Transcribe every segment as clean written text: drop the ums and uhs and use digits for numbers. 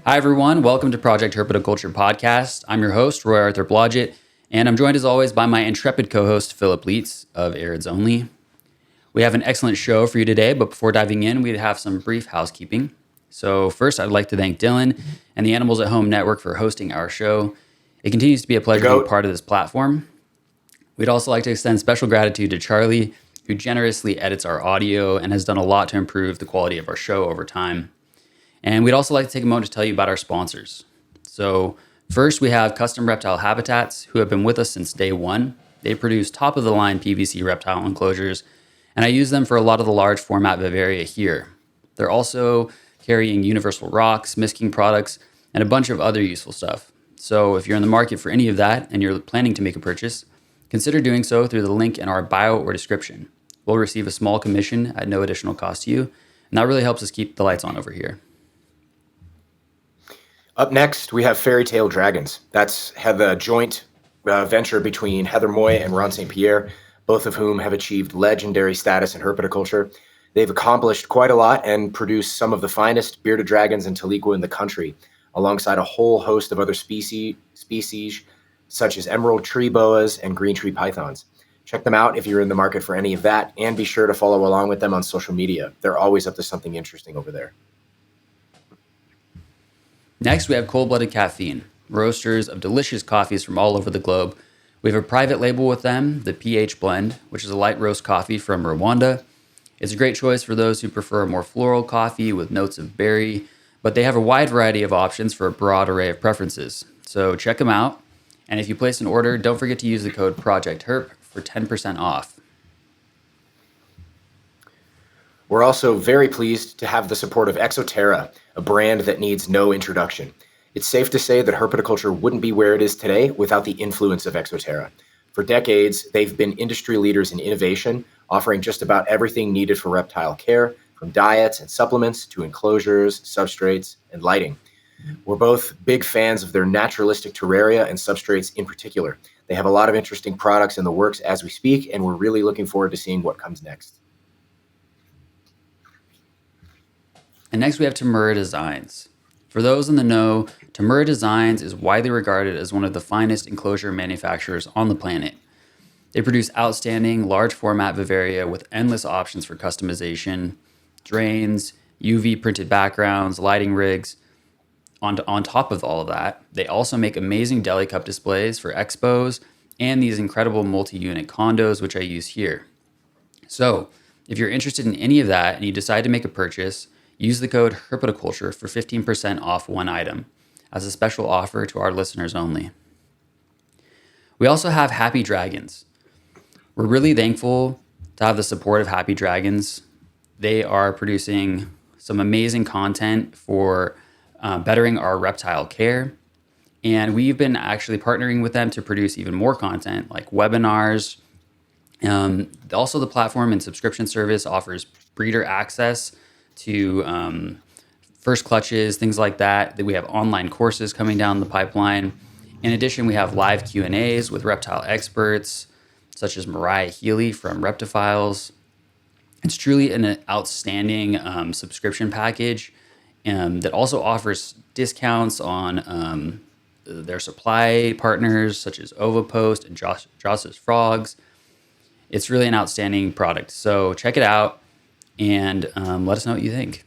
Hi, everyone. Welcome to Project Herpetoculture podcast. I'm your host, Roy Arthur Blodgett, and I'm joined as always by my intrepid co-host, Philip Leitz of Arids Only. We have an excellent show for you today, but before diving in, we'd have some brief housekeeping. So first, I'd like to thank Dylan and the Animals at Home Network for hosting our show. It continues to be a pleasure to be part of this platform. We'd also like to extend special gratitude to Charlie, who generously edits our audio and has done a lot to improve the quality of our show over time. And we'd also like to take a moment to tell you about our sponsors. So first, we have Custom Reptile Habitats, who have been with us since day one. They produce top-of-the-line PVC reptile enclosures, and I use them for a lot of the large format vivaria here. They're also carrying universal rocks, misking products, and a bunch of other useful stuff. So if you're in the market for any of that and you're planning to make a purchase, consider doing so through the link in our bio or description. We'll receive a small commission at no additional cost to you, and that really helps us keep the lights on over here. Up next, we have Fairy Tale Dragons. That's the joint venture between Heather Moy and Ron St. Pierre, both of whom have achieved legendary status in herpetoculture. They've accomplished quite a lot and produced some of the finest bearded dragons and taliqua in the country, alongside a whole host of other species such as emerald tree boas and green tree pythons. Check them out if you're in the market for any of that, and be sure to follow along with them on social media. They're always up to something interesting over there. Next, we have Cold-Blooded Caffeine, roasters of delicious coffees from all over the globe. We have a private label with them, the PH Blend, which is a light roast coffee from Rwanda. It's a great choice for those who prefer a more floral coffee with notes of berry, but they have a wide variety of options for a broad array of preferences. So check them out. And if you place an order, don't forget to use the code PROJECTHERP for 10% off. We're also very pleased to have the support of Exoterra, a brand that needs no introduction. It's safe to say that herpetoculture wouldn't be where it is today without the influence of Exoterra. For decades, they've been industry leaders in innovation, offering just about everything needed for reptile care, from diets and supplements to enclosures, substrates, and lighting. We're both big fans of their naturalistic terraria and substrates in particular. They have a lot of interesting products in the works as we speak, and we're really looking forward to seeing what comes next. And next we have Tamura Designs. For those in the know, Tamura Designs is widely regarded as one of the finest enclosure manufacturers on the planet. They produce outstanding large format vivaria with endless options for customization, drains, UV printed backgrounds, lighting rigs. On top of all of that, they also make amazing deli cup displays for expos and these incredible multi-unit condos, which I use here. So if you're interested in any of that and you decide to make a purchase, use the code Herpetoculture for 15% off one item as a special offer to our listeners only. We also have Happy Dragons. We're really thankful to have the support of Happy Dragons. They are producing some amazing content for bettering our reptile care. And we've been actually partnering with them to produce even more content like webinars. Also, the platform and subscription service offers breeder access to first clutches, things like that. We have online courses coming down the pipeline. In addition, we have live Q&As with reptile experts, such as Mariah Healy from Reptophiles. It's truly an outstanding subscription package that also offers discounts on their supply partners, such as Ovipost and Joss's Frogs. It's really an outstanding product. So check it out. And let us know what you think.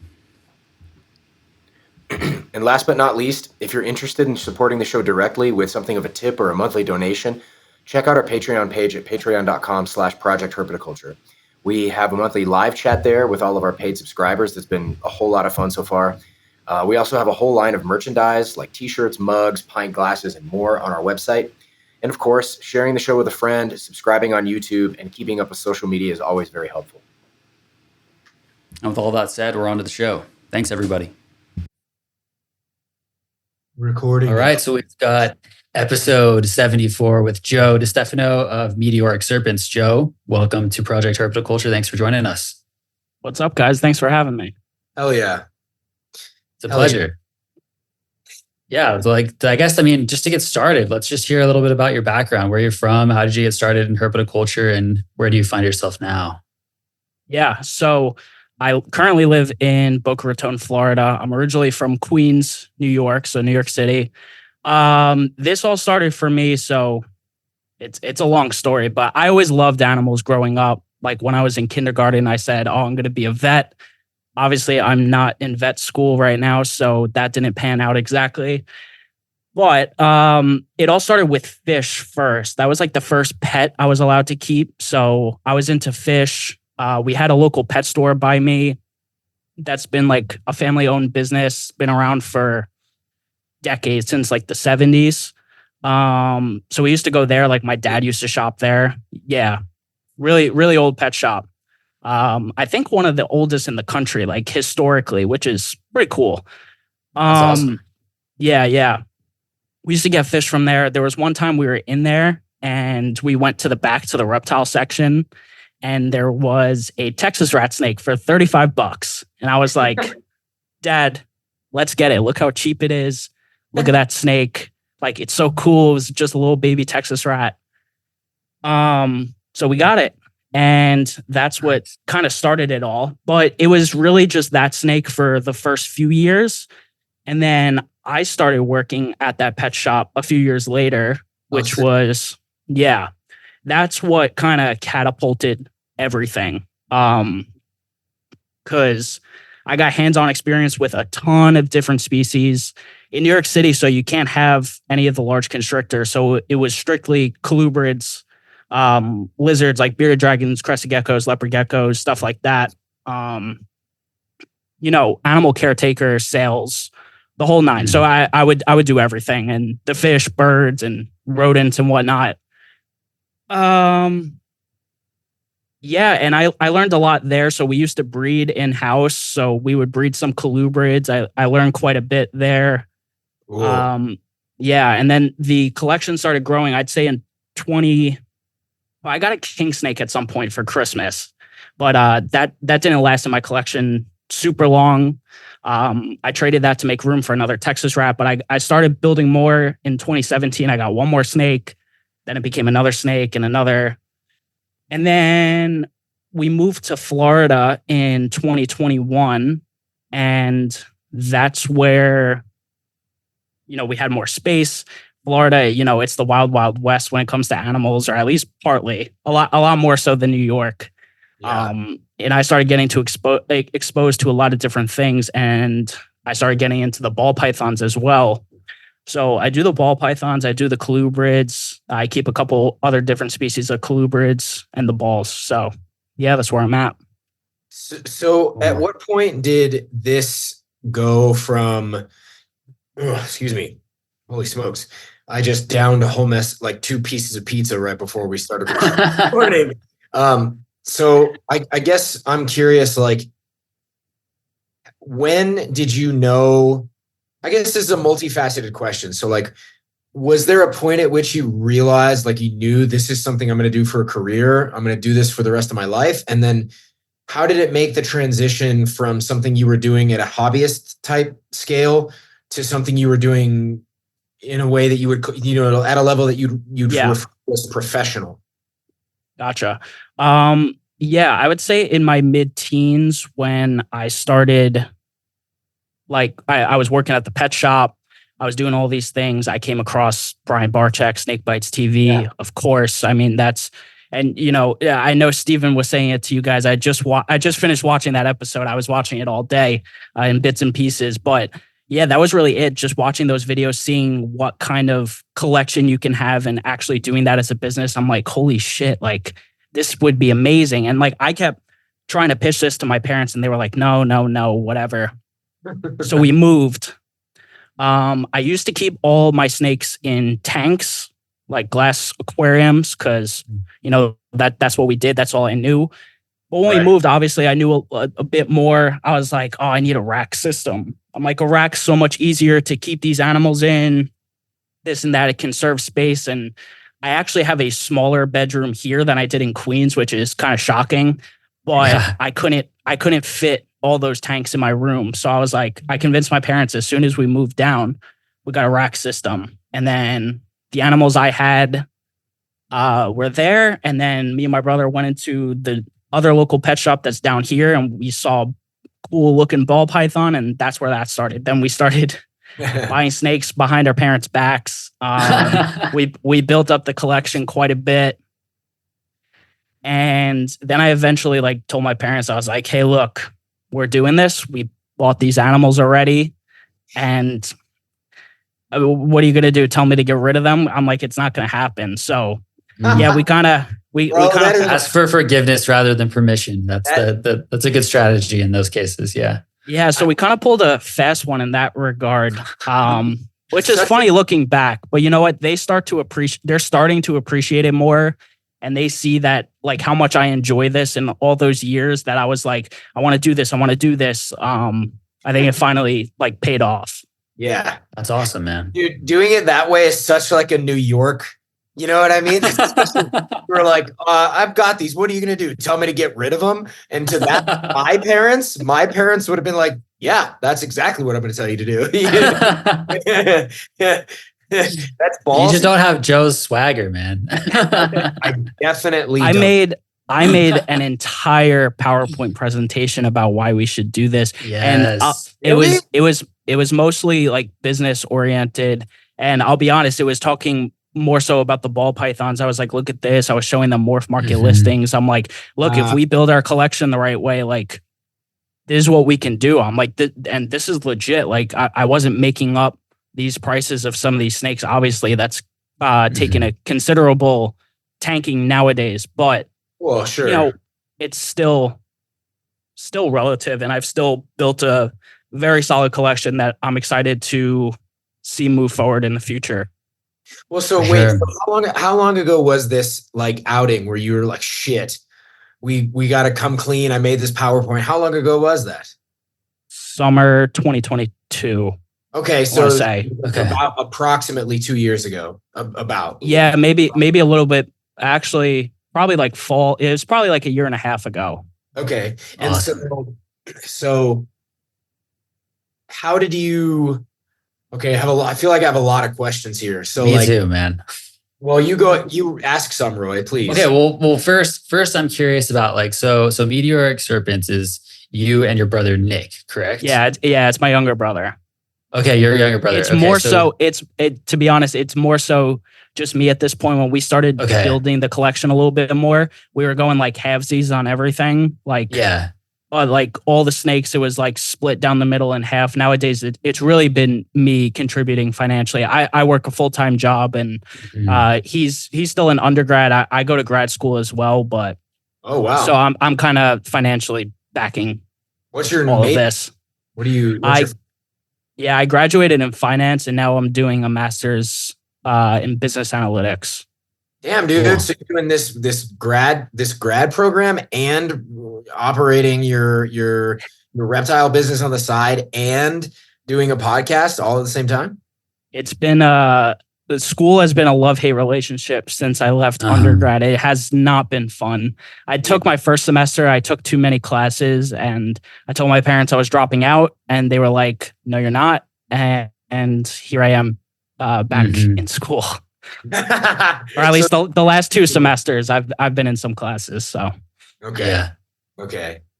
And last but not least, if you're interested in supporting the show directly with something of a tip or a monthly donation, check out our Patreon page at patreon.com/projectherpetoculture. We have a monthly live chat there with all of our paid subscribers. That's been a whole lot of fun so far. We also have a whole line of merchandise like t-shirts, mugs, pint glasses, and more on our website. And of course, sharing the show with a friend, subscribing on YouTube, and keeping up with social media is always very helpful. And with all that said, we're on to the show. Thanks, everybody. Recording. All right, so we've got episode 74 with Joe DeStefano of Meteoric Serpents. Joe, welcome to Project Herpetoculture. Thanks for joining us. What's up, guys? Thanks for having me. Hell yeah. It's a pleasure. Yeah, I guess, just to get started, let's just hear a little bit about your background, where you're from, how did you get started in herpetoculture, and where do you find yourself now? Yeah, so I currently live in Boca Raton, Florida. I'm originally from Queens, New York, so New York City. This all started for me, so it's a long story, but I always loved animals growing up. Like when I was in kindergarten, I said, "Oh, I'm going to be a vet." Obviously, I'm not in vet school right now, so that didn't pan out exactly. But it all started with fish first. That was like the first pet I was allowed to keep. So I was into fish. We had a local pet store by me that's been like a family owned business, been around for decades, since like the 70s. So we used to go there. Like my dad used to shop there. Yeah, really, really old pet shop. I think one of the oldest in the country, like historically, which is pretty cool. That's awesome. Yeah, yeah. We used to get fish from there. There was one time we were in there and we went to the back to the reptile section, and there was a Texas rat snake for $35. And I was like, Dad, let's get it. Look how cheap it is. Look at that snake. Like, it's so cool. It was just a little baby Texas rat. So we got it. And that's what kind of started it all. But it was really just that snake for the first few years. And then I started working at that pet shop a few years later, which was, yeah, that's what kind of catapulted everything. Because I got hands-on experience with a ton of different species in New York City. So you can't have any of the large constrictors. So it was strictly colubrids, lizards like bearded dragons, crested geckos, leopard geckos, stuff like that. Animal caretaker, sales, the whole nine. So I would do everything, and the fish, birds, and rodents and whatnot. Yeah, and I learned a lot there. So we used to breed in-house. So we would breed some colubrids. I learned quite a bit there. Yeah, and then the collection started growing. I'd say in I got a king snake at some point for Christmas, but that didn't last in my collection super long. I traded that to make room for another Texas rat, but I started building more in 2017. I got one more snake, then it became another snake and another. And then we moved to Florida in 2021, and that's where, we had more space. Florida, it's the wild, wild west when it comes to animals, or at least partly, a lot more so than New York. Yeah. And I started getting to exposed to a lot of different things, and I started getting into the ball pythons as well. So I do the ball pythons, I do the colubrids, I keep a couple other different species of colubrids and the balls. So yeah, that's where I'm at. So at what point did this go from, excuse me, holy smokes, I just downed a whole mess, like 2 pieces of pizza right before we started recording. So I guess I'm curious, like, when did you know? I guess this is a multifaceted question. So, like, was there a point at which you realized, like, you knew this is something I'm going to do for a career? I'm going to do this for the rest of my life. And then how did it make the transition from something you were doing at a hobbyist type scale to something you were doing in a way that you would, at a level that you'd refer to as professional? Gotcha. Yeah, I would say in my mid-teens when I started, like, I was working at the pet shop. I was doing all these things. I came across Brian Barczyk, Snake Bites TV, of course. I mean, I know Steven was saying it to you guys. I just finished watching that episode. I was watching it all day in bits and pieces. But yeah, that was really it. Just watching those videos, seeing what kind of collection you can have and actually doing that as a business. I'm like, holy shit, like, this would be amazing. And like, I kept trying to pitch this to my parents and they were like, no, whatever. So we moved. I used to keep all my snakes in tanks, like glass aquariums, because, that's what we did. That's all I knew. But when we moved, obviously I knew a bit more. I was like, oh, I need a rack system. I'm like, a rack's so much easier to keep these animals in, this and that. It can serve space. And I actually have a smaller bedroom here than I did in Queens, which is kind of shocking. But I couldn't fit all those tanks in my room. So I was like, I convinced my parents as soon as we moved down, we got a rack system. And then the animals I had were there. And then me and my brother went into the other local pet shop that's down here, and we saw cool looking ball python, and that's where that started. Then we started buying snakes behind our parents' backs. We built up the collection quite a bit. And then I eventually like told my parents, I was like, hey, look, we're doing this. We bought these animals already. And what are you going to do? Tell me to get rid of them? I'm like, it's not going to happen. So yeah, we kind of ask for forgiveness rather than permission. That's a good strategy in those cases. Yeah. Yeah. So we kind of pulled a fast one in that regard. Which is funny looking back, but you know what? They're starting to appreciate it more. And they see that like how much I enjoy this and all those years that I was like, I want to do this. I want to do this. I think it finally like paid off. Yeah. That's awesome, man. Dude, doing it that way is such like a New York, you know what I mean? We're like, I've got these. What are you going to do? Tell me to get rid of them? And to that, my parents would have been like, yeah, that's exactly what I'm going to tell you to do. That's ballsy. You just don't have Joe's swagger, man. I definitely don't. I made an entire PowerPoint presentation about why we should do this. Yes. And it was mostly like business oriented. And I'll be honest, it was talking more so about the ball pythons. I was like, look at this. I was showing them morph market listings. I'm like, look, if we build our collection the right way, like this is what we can do. I'm like, and this is legit. Like I wasn't making up these prices of some of these snakes. Obviously that's taking a considerable tanking nowadays, but well, sure. You know, it's still relative, and I've still built a very solid collection that I'm excited to see move forward in the future. Well, so wait, so how long ago was this like outing where you were like, shit, we got to come clean. I made this PowerPoint. How long ago was that? Summer 2022. Okay, so about approximately 2 years ago. Yeah, maybe a little bit. Actually, probably like fall. It was probably like a year and a half ago. Okay, and so how did you? Okay, I feel like I have a lot of questions here. So Me too, man. Well, you ask some, Roy, please. Okay, well, first I'm curious about like so Meteoric Serpents is you and your brother Nick, correct? Yeah, it's my younger brother. Okay, your younger brother. It's more so. To be honest, it's more so just me at this point. When we started building the collection a little bit more, we were going like halvesies on everything. Like like all the snakes, it was like split down the middle in half. Nowadays, it's really been me contributing financially. I work a full-time job, and he's still an undergrad. I go to grad school as well, but oh wow! So I'm kind of financially backing. What's your all of this? What do you? Yeah, I graduated in finance, and now I'm doing a master's in business analytics. Damn, dude! Cool. So you're doing this grad program and operating your reptile business on the side and doing a podcast all at the same time? It's been the school has been a love-hate relationship since I left undergrad. It has not been fun. I took my first semester, I took too many classes, and I told my parents I was dropping out, and they were like, no, you're not. And here I am back in school. Or at least the last 2 semesters I've been in some classes. So okay,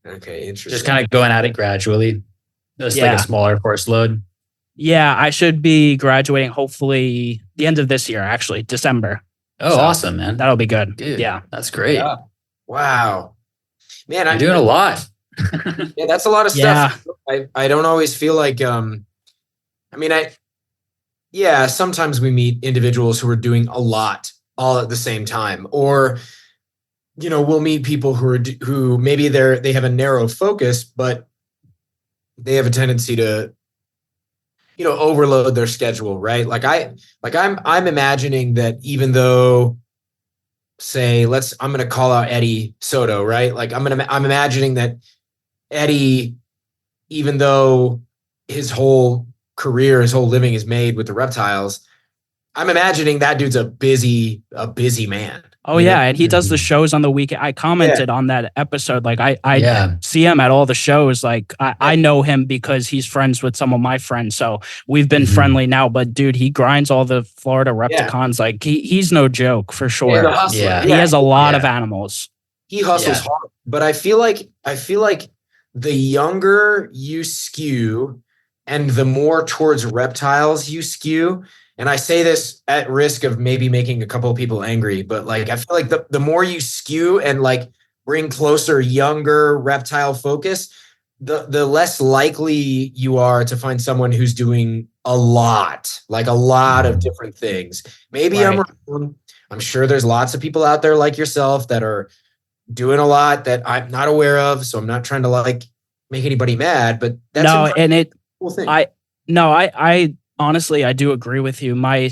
interesting. Just kind of going at it gradually. Just like a smaller course load. Yeah, I should be graduating hopefully the end of this year, actually, December. Oh, awesome, man. That'll be good. Dude, yeah. That's great. Yeah. Wow. Man, you're doing a lot. Yeah, that's a lot of stuff. I don't always feel like sometimes we meet individuals who are doing a lot all at the same time, or we'll meet people who maybe they have a narrow focus, but they have a tendency to overload their schedule, right? I'm imagining that even though, say, I'm going to call out Eddie Soto, right? Like I'm imagining that Eddie, even though his whole career, his whole living is made with the reptiles, I'm imagining that dude's a busy man. Oh yeah, and he does the shows on the weekend. I commented on that episode. Like I see him at all the shows. Like I know him because he's friends with some of my friends. So we've been friendly now. But dude, he grinds all the Florida Repticons. Like he's no joke for sure. He has a lot of animals. he hustles Yeah. hard, but I feel like the younger you skew and the more towards reptiles you skew, and I say this at risk of maybe making a couple of people angry, but like I feel like the more you skew and like bring closer younger reptile focus, the less likely you are to find someone who's doing a lot of different things. Maybe Right. I'm wrong. I'm sure there's lots of people out there like yourself that are doing a lot that I'm not aware of. So I'm not trying to like make anybody mad, but that's No, a and cool thing. I honestly, I do agree with you. I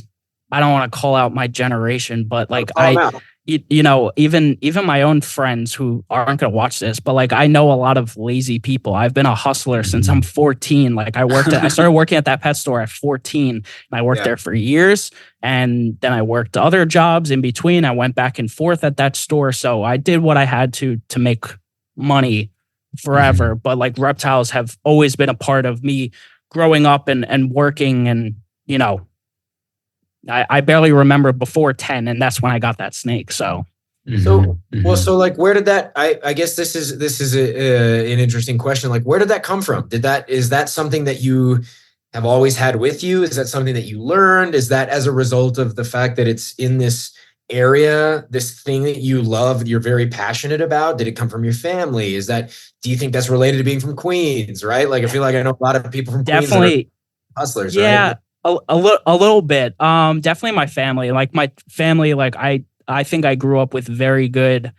don't want to call out my generation, but like Call 'em out. you know, even my own friends who aren't going to watch this, but like I know a lot of lazy people. I've been a hustler since I'm 14. Like I started working at that pet store at 14 and I worked there for years. And then I worked other jobs in between. I went back and forth at that store. So I did what I had to make money forever. But like reptiles have always been a part of me growing up and working. And, you know, I barely remember before 10, and that's when I got that snake. So, So like, where did that? I guess this is an interesting question. Like, where did that come from? Is that something that you have always had with you? Is that something that you learned? Is that as a result of the fact that it's in this area, this thing that you love, that you're very passionate about? Did it come from your family? Do you think that's related to being from Queens? Right? Like, I feel like I know a lot of people from Queens that definitely, are hustlers. yeah, Right? a little bit. Definitely my family. Like my family, like I think I grew up with very good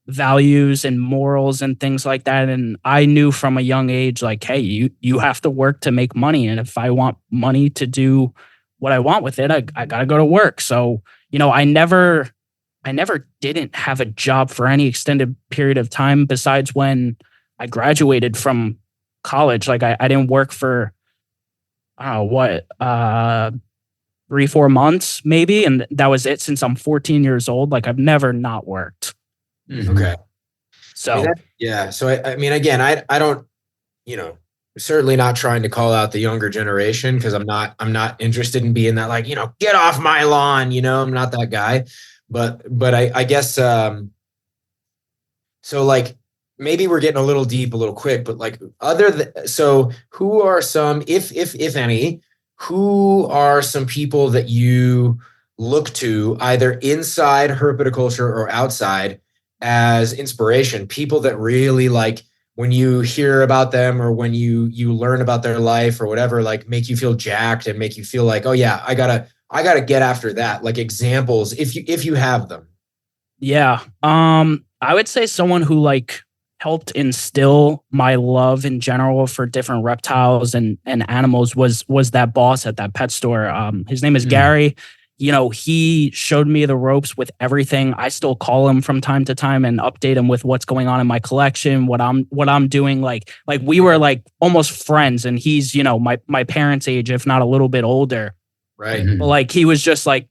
values and morals and things like that. And I knew from a young age, like, hey, you have to work to make money. And if I want money to do what I want with it, I gotta go to work. So, you know, I never didn't have a job for any extended period of time besides when I graduated from college. Like I didn't work for I don't know what 3-4 months maybe, and that was it since I'm 14 years old. Like I've never not worked. Okay. So So I mean, again, I don't, certainly not trying to call out the younger generation because I'm not interested in being that like, get off my lawn, I'm not that guy. But I guess so like maybe we're getting a little deep a little quick, but like so who are some, if any, who are some people that you look to either inside herpetoculture or outside as inspiration, people that really like when you hear about them or when you learn about their life or whatever, like make you feel jacked and make you feel like, oh yeah, I gotta get after that. Like examples, if you have them. Yeah. I would say someone who like helped instill my love in general for different reptiles and animals was that boss at that pet store. His name is Gary. He showed me the ropes with everything. I still call him from time to time and update him with what's going on in my collection, what I'm doing. Like we were like almost friends, and he's, my parents' age, if not a little bit older. Right. But like he was just like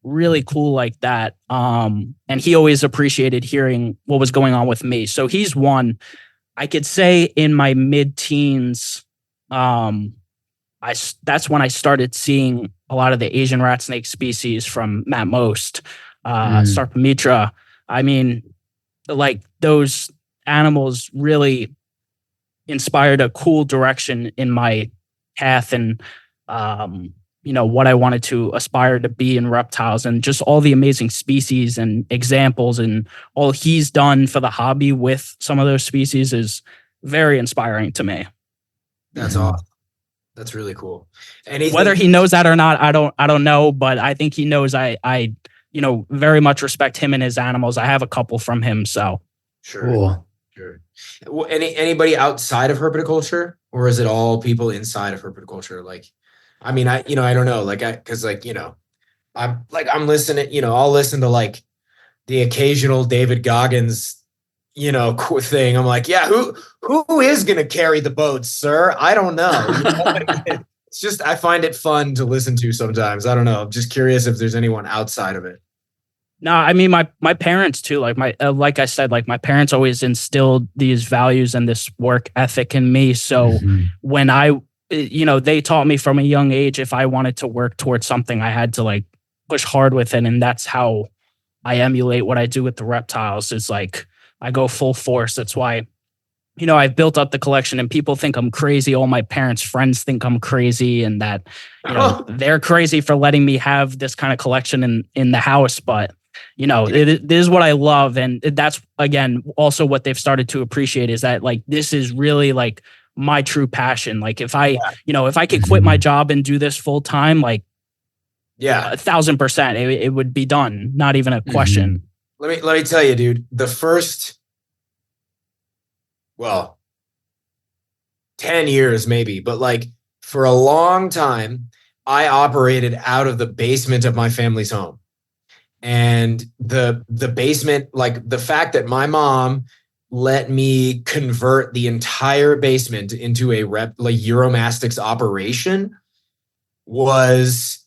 really cool like that. And he always appreciated hearing what was going on with me. So he's one. I could say in my mid-teens, that's when I started seeing a lot of the Asian rat snake species from Matt Most, Sarpamitra. I mean, like those animals really inspired a cool direction in my path and, what I wanted to aspire to be in reptiles, and just all the amazing species and examples and all he's done for the hobby with some of those species is very inspiring to me. That's awesome. That's really cool. Whether he knows that or not, I don't know, but I think he knows I very much respect him and his animals. I have a couple from him, so. Sure. Cool. Sure. Well, anybody outside of herpetoculture, or is it all people inside of herpetoculture? Like, I mean, I don't know, like, I'm listening, I'll listen to like the occasional David Goggins, thing. I'm like, yeah, who is going to carry the boats, sir? I don't know. It's just, I find it fun to listen to sometimes. I don't know. I'm just curious if there's anyone outside of it. No, I mean, my parents too, like like I said, like my parents always instilled these values and this work ethic in me. So when they taught me from a young age, if I wanted to work towards something, I had to like push hard with it. And that's how I emulate what I do with the reptiles. It's like I go full force. That's why, I've built up the collection and people think I'm crazy. All my parents' friends think I'm crazy and that, they're crazy for letting me have this kind of collection in the house. But, it is what I love. And that's, again, also what they've started to appreciate is that like, this is really like my true passion. Like if I, if I could quit my job and do this full time, like, 1,000%, it would be done. Not even a question. Let me tell you, dude, the first, 10 years maybe, but like for a long time, I operated out of the basement of my family's home. And the basement, like the fact that my mom let me convert the entire basement into a Euromastics operation was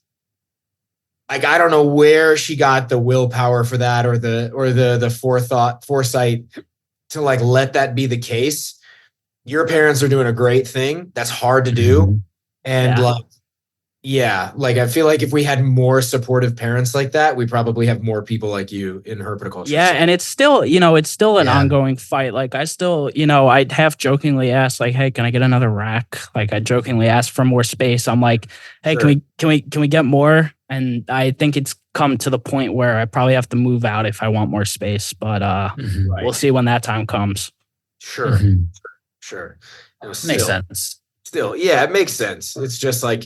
like, I don't know where she got the willpower for that or the foresight to like let that be the case. Your parents are doing a great thing. That's hard to do. And I feel like if we had more supportive parents like that, we probably have more people like you in herpetoculture. Yeah, and it's still, an ongoing fight. Like I still, I'd half jokingly ask, like, "Hey, can I get another rack?" Like I jokingly ask for more space. I'm like, "Hey, can we get more?" And I think it's come to the point where I probably have to move out if I want more space. But we'll see when that time comes. Sure. Makes sense. Still, yeah, it makes sense. It's just like,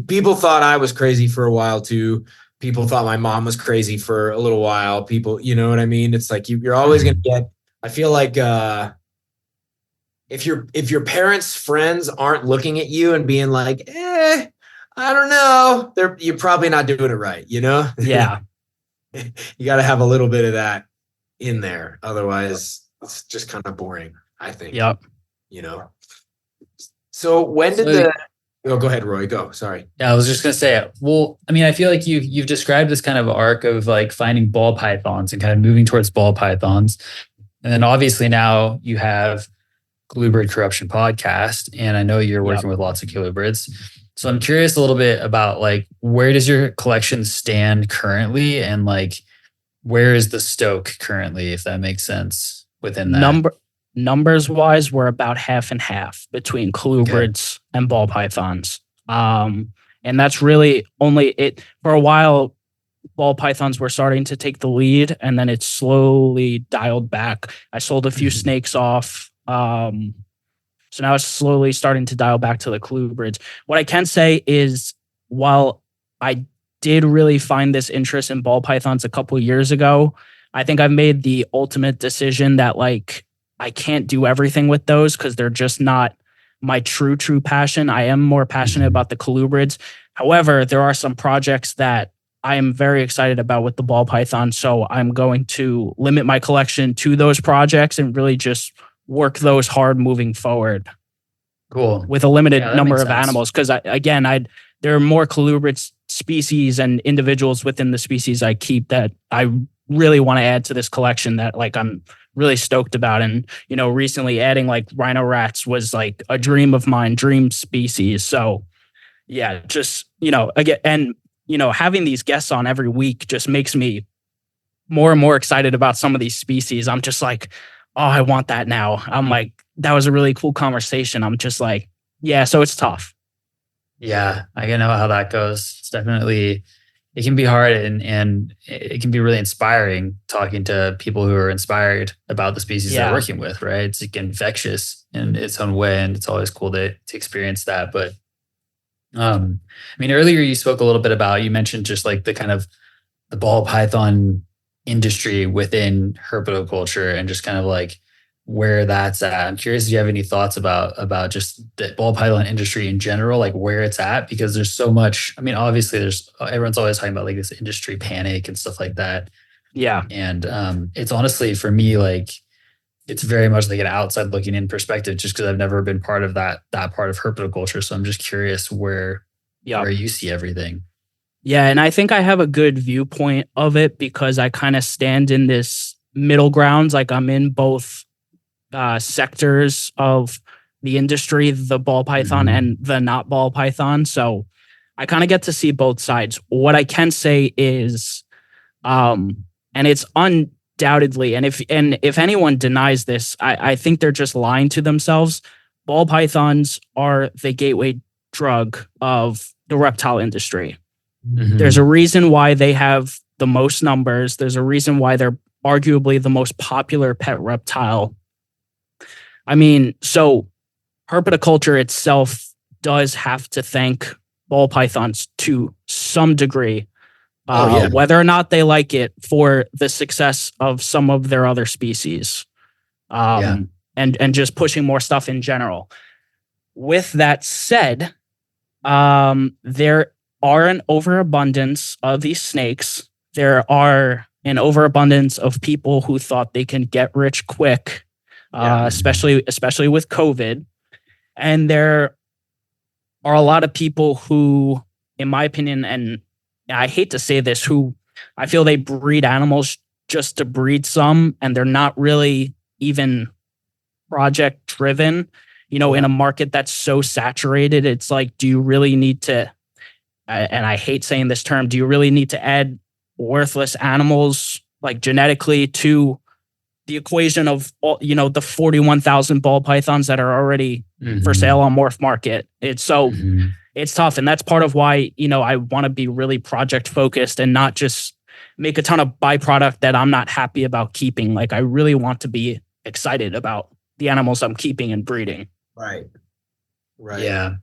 people thought I was crazy for a while too. People thought my mom was crazy for a little while. People, you know what I mean? It's like you're always going to get, I feel like if your parents' friends aren't looking at you and being like, I don't know, you're probably not doing it right, Yeah. You got to have a little bit of that in there. Otherwise, it's just kind of boring, I think. Yep. So when did go ahead, Roy, go. Sorry. Yeah, I was just going to say, well, I mean, I feel like you've described this kind of arc of like finding ball pythons and kind of moving towards ball pythons. And then obviously now you have Colubrid Corruption podcast, and I know you're working with lots of colubrids. So I'm curious a little bit about like, where does your collection stand currently? And like, where is the stoke currently, if that makes sense within that? Numbers wise, we're about half and half between colubrids and ball pythons. And that's really only it. For a while, ball pythons were starting to take the lead, and then it slowly dialed back. I sold a few snakes off. So now it's slowly starting to dial back to the colubrids. What I can say is, while I did really find this interest in ball pythons a couple of years ago, I think I've made the ultimate decision that like, I can't do everything with those because they're just not my true passion. I am more passionate about the colubrids. However, there are some projects that I am very excited about with the ball python. So I'm going to limit my collection to those projects and really just work those hard moving forward. Cool. With a limited number of animals. Because there are more colubrid species and individuals within the species I keep that I really want to add to this collection that like I'm really stoked about. And, recently adding like rhino rats was like a dream of mine, dream species. So yeah, just, again, and, having these guests on every week just makes me more and more excited about some of these species. I'm just like, oh, I want that now. I'm like, that was a really cool conversation. I'm just like, yeah, so it's tough. Yeah, I can know how that goes. It's definitely, it can be hard and it can be really inspiring talking to people who are inspired about the species they're working with, right? It's like infectious in its own way, and it's always cool to experience that. But I mean, earlier you spoke a little bit about, you mentioned just like the kind of the ball python industry within herpetoculture and just kind of like where that's at. I'm curious if you have any thoughts about just the ball python industry in general, like where it's at, because there's so much. I mean, obviously everyone's always talking about like this industry panic and stuff like that. Yeah. And it's honestly for me, like it's very much like an outside looking in perspective, just because I've never been part of that part of herpetoculture. So I'm just curious where you see everything. Yeah. And I think I have a good viewpoint of it because I kind of stand in this middle ground. Like I'm in both sectors of the industry, the ball python and the not ball python. So I kind of get to see both sides. What I can say is, and it's undoubted undoubtedly. And if anyone denies this, I think they're just lying to themselves. Ball pythons are the gateway drug of the reptile industry. Mhm. There's a reason why they have the most numbers. There's a reason why they're arguably the most popular pet reptile. I mean, so herpetoculture itself does have to thank ball pythons to some degree, whether or not they like it, for the success of some of their other species, and just pushing more stuff in general. With that said, there are an overabundance of these snakes. There are an overabundance of people who thought they can get rich quick, especially with COVID. And there are a lot of people who, in my opinion, and I hate to say this, who I feel they breed animals just to breed some, and they're not really even project driven. In a market that's so saturated, it's like, do you really need to, and I hate saying this term, do you really need to add worthless animals like genetically to the equation of all, the 41,000 ball pythons that are already for sale on Morph Market? It's tough. And that's part of why, I want to be really project focused and not just make a ton of byproduct that I'm not happy about keeping. Like, I really want to be excited about the animals I'm keeping and breeding. Right. Yeah.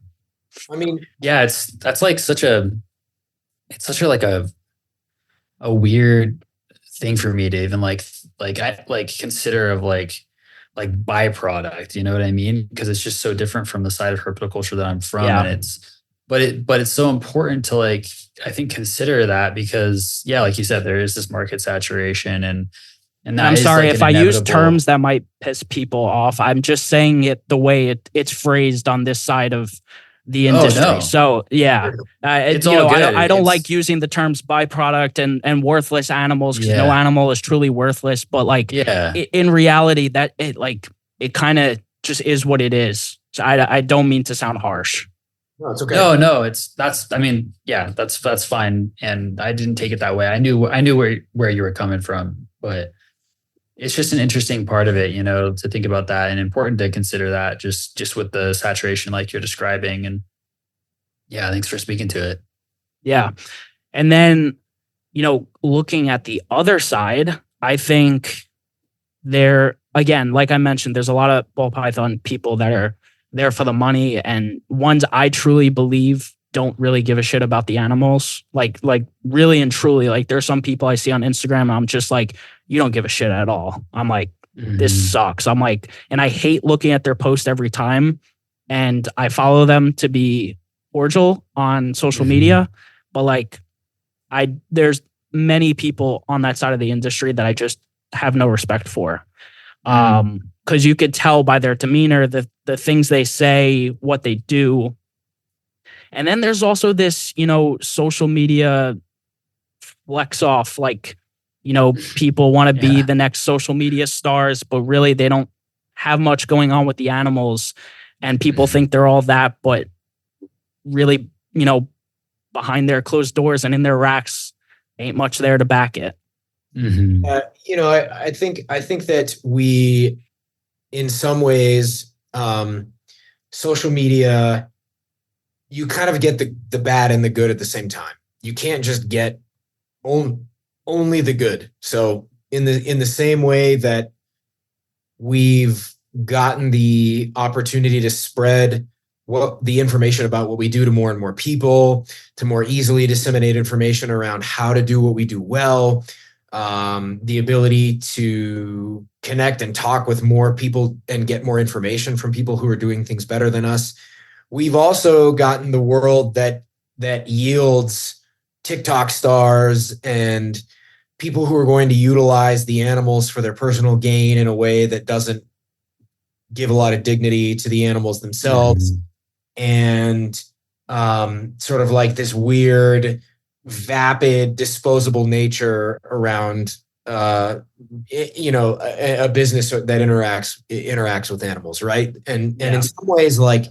I mean, yeah, that's like such a like a weird thing for me to even like I like consider of like byproduct, you know what I mean? Because it's just so different from the side of herpetoculture that I'm from. Yeah. And it's so important to like, I think, consider that, because like you said, there is this market saturation, and that I'm is sorry like if an I use inevitable- terms that might piss people off. I'm just saying it the way it's phrased on this side of the industry. no. So It's all good. I don't It's- like using the terms byproduct and worthless animals, because no Yeah. animal is truly worthless. But like, yeah. in reality, that it kind of just is what it is. So I don't mean to sound harsh. no, it's okay. No, that's fine. And I didn't take it that way. I knew where you were coming from, but it's just an interesting part of it, to think about that, and important to consider that just with the saturation like you're describing. And thanks for speaking to it. Yeah. And then, looking at the other side, I think again, like I mentioned, there's a lot of ball python people that are there for the money, and ones I truly believe don't really give a shit about the animals. Like really and truly, like, there's some people I see on Instagram and I'm just like, you don't give a shit at all. I'm like, this sucks. I'm like, and I hate looking at their post every time. And I follow them to be cordial on social media, but like, there's many people on that side of the industry that I just have no respect for. Because you could tell by their demeanor, the things they say, what they do. And then there's also this, social media flex off, like, people want to be the next social media stars, but really they don't have much going on with the animals, and people think they're all that, but really, behind their closed doors and in their racks, ain't much there to back it. I think that we, in some ways, social media, you kind of get the bad and the good at the same time. You can't just get only the good. So in the same way that we've gotten the opportunity to spread the information about what we do to more and more people, to more easily disseminate information around how to do what we do well, the ability to connect and talk with more people and get more information from people who are doing things better than us. We've also gotten the world that yields TikTok stars and people who are going to utilize the animals for their personal gain in a way that doesn't give a lot of dignity to the animals themselves. And sort of like this weird, vapid, disposable nature around, a business that interacts with animals, right? And in some ways, like,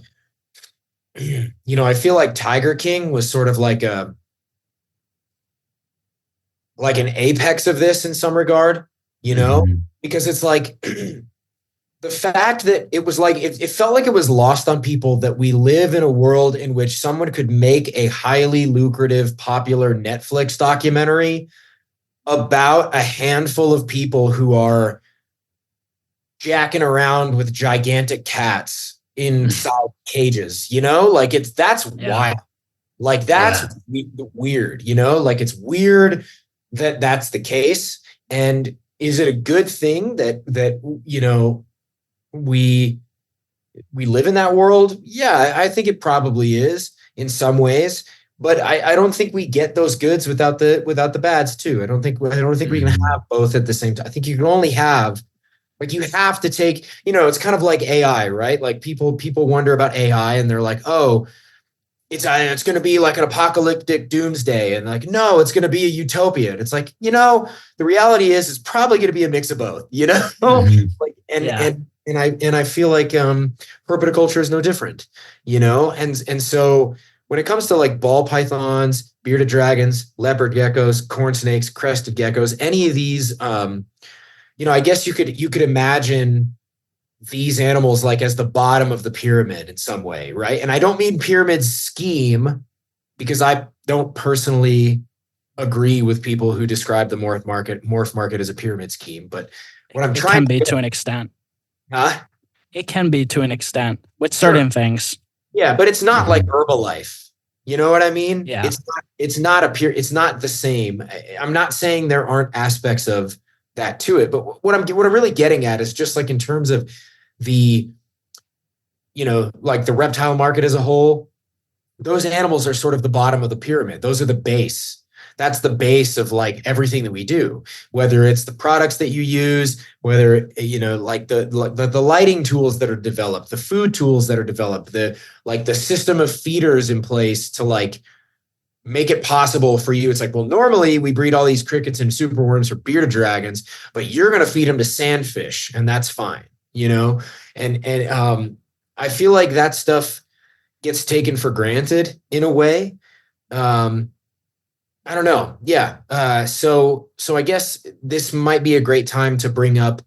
I feel like Tiger King was sort of like an apex of this in some regard. you know, because it's like the fact that it was like, it felt like it was lost on people that we live in a world in which someone could make a highly lucrative, popular Netflix documentary about a handful of people who are jacking around with gigantic cats inside cages, you know, like that's wild. Like that's weird, you know, like it's weird that that's the case. And is it a good thing that, you know, we live in that world? Yeah, I think it probably is in some ways, but I don't think we get those goods without the bads too. I don't think we can have both at the same time. I think you can only have, like, you have to take, you know, it's kind of like AI, right? Like people wonder about AI and they're like, oh, it's going to be like an apocalyptic doomsday, and like, no, it's going to be a utopia. And it's like, you know, the reality is it's probably going to be a mix of both, you know. Like, and I feel like herpetoculture is no different, you know. And so when it comes to like ball pythons, bearded dragons, leopard geckos, corn snakes, crested geckos, any of these, you know, I guess you could imagine these animals like as the bottom of the pyramid in some way, right? And I don't mean pyramid scheme, because I don't personally agree with people who describe the morph market as a pyramid scheme. But what I'm trying to be to an extent. Huh? It can be to an extent with certain things. Yeah, but it's not like Herbalife. You know what I mean? Yeah. It's not the same. I'm not saying there aren't aspects of that to it, but what I'm really getting at is just like in terms of the, you know, like the reptile market as a whole, those animals are sort of the bottom of the pyramid. Those are the base. That's the base of like everything that we do, whether it's the products that you use, whether, you know, like the lighting tools that are developed, the food tools that are developed, the system of feeders in place to like make it possible for you. It's like, well, normally we breed all these crickets and superworms for bearded dragons, but you're going to feed them to sandfish, and that's fine, you know? And I feel like that stuff gets taken for granted in a way. I don't know. Yeah. So I guess this might be a great time to bring up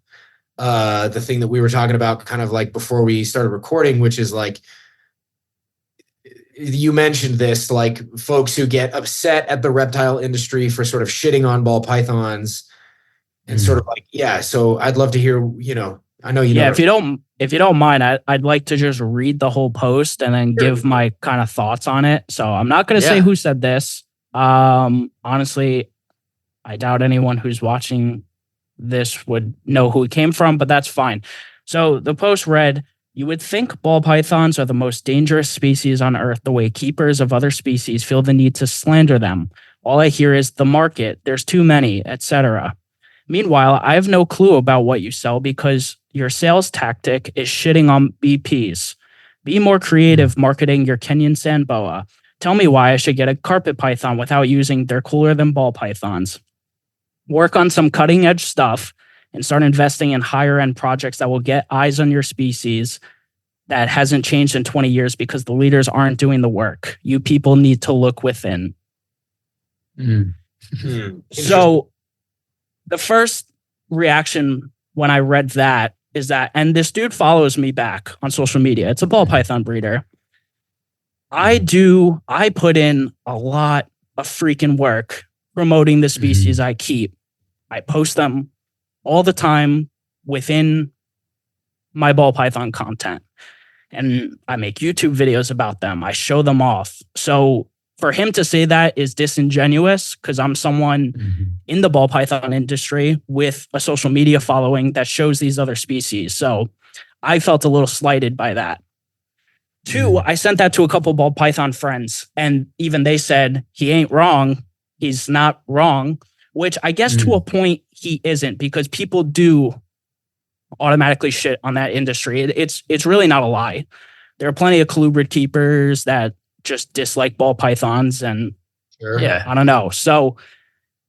the thing that we were talking about kind of like before we started recording, which is like, you mentioned this, like folks who get upset at the reptile industry for sort of shitting on ball pythons and sort of like, yeah. So I'd love to hear, you know, I know you know. Yeah, if you don't mind, I'd like to just read the whole post and then give my kind of thoughts on it. So I'm not going to say who said this. Honestly, I doubt anyone who's watching this would know who it came from, but that's fine. So the post read, "You would think ball pythons are the most dangerous species on Earth, the way keepers of other species feel the need to slander them. All I hear is the market, there's too many, etc. Meanwhile, I have no clue about what you sell because your sales tactic is shitting on BPs. Be more creative marketing your Kenyan sand boa. Tell me why I should get a carpet python without using they're cooler than ball pythons. Work on some cutting edge stuff and start investing in higher end projects that will get eyes on your species that hasn't changed in 20 years because the leaders aren't doing the work. You people need to look within." So the first reaction when I read that is that, and this dude follows me back on social media. It's a ball python breeder. I put in a lot of freaking work promoting the species I keep. I post them all the time within my ball python content. And I make YouTube videos about them. I show them off. So for him to say that is disingenuous because I'm someone in the ball python industry with a social media following that shows these other species. So I felt a little slighted by that. Two, I sent that to a couple ball python friends, and even they said, he ain't wrong. He's not wrong, which I guess to a point he isn't, because people do automatically shit on that industry. It's really not a lie. There are plenty of colubrid keepers that just dislike ball pythons, and I don't know. So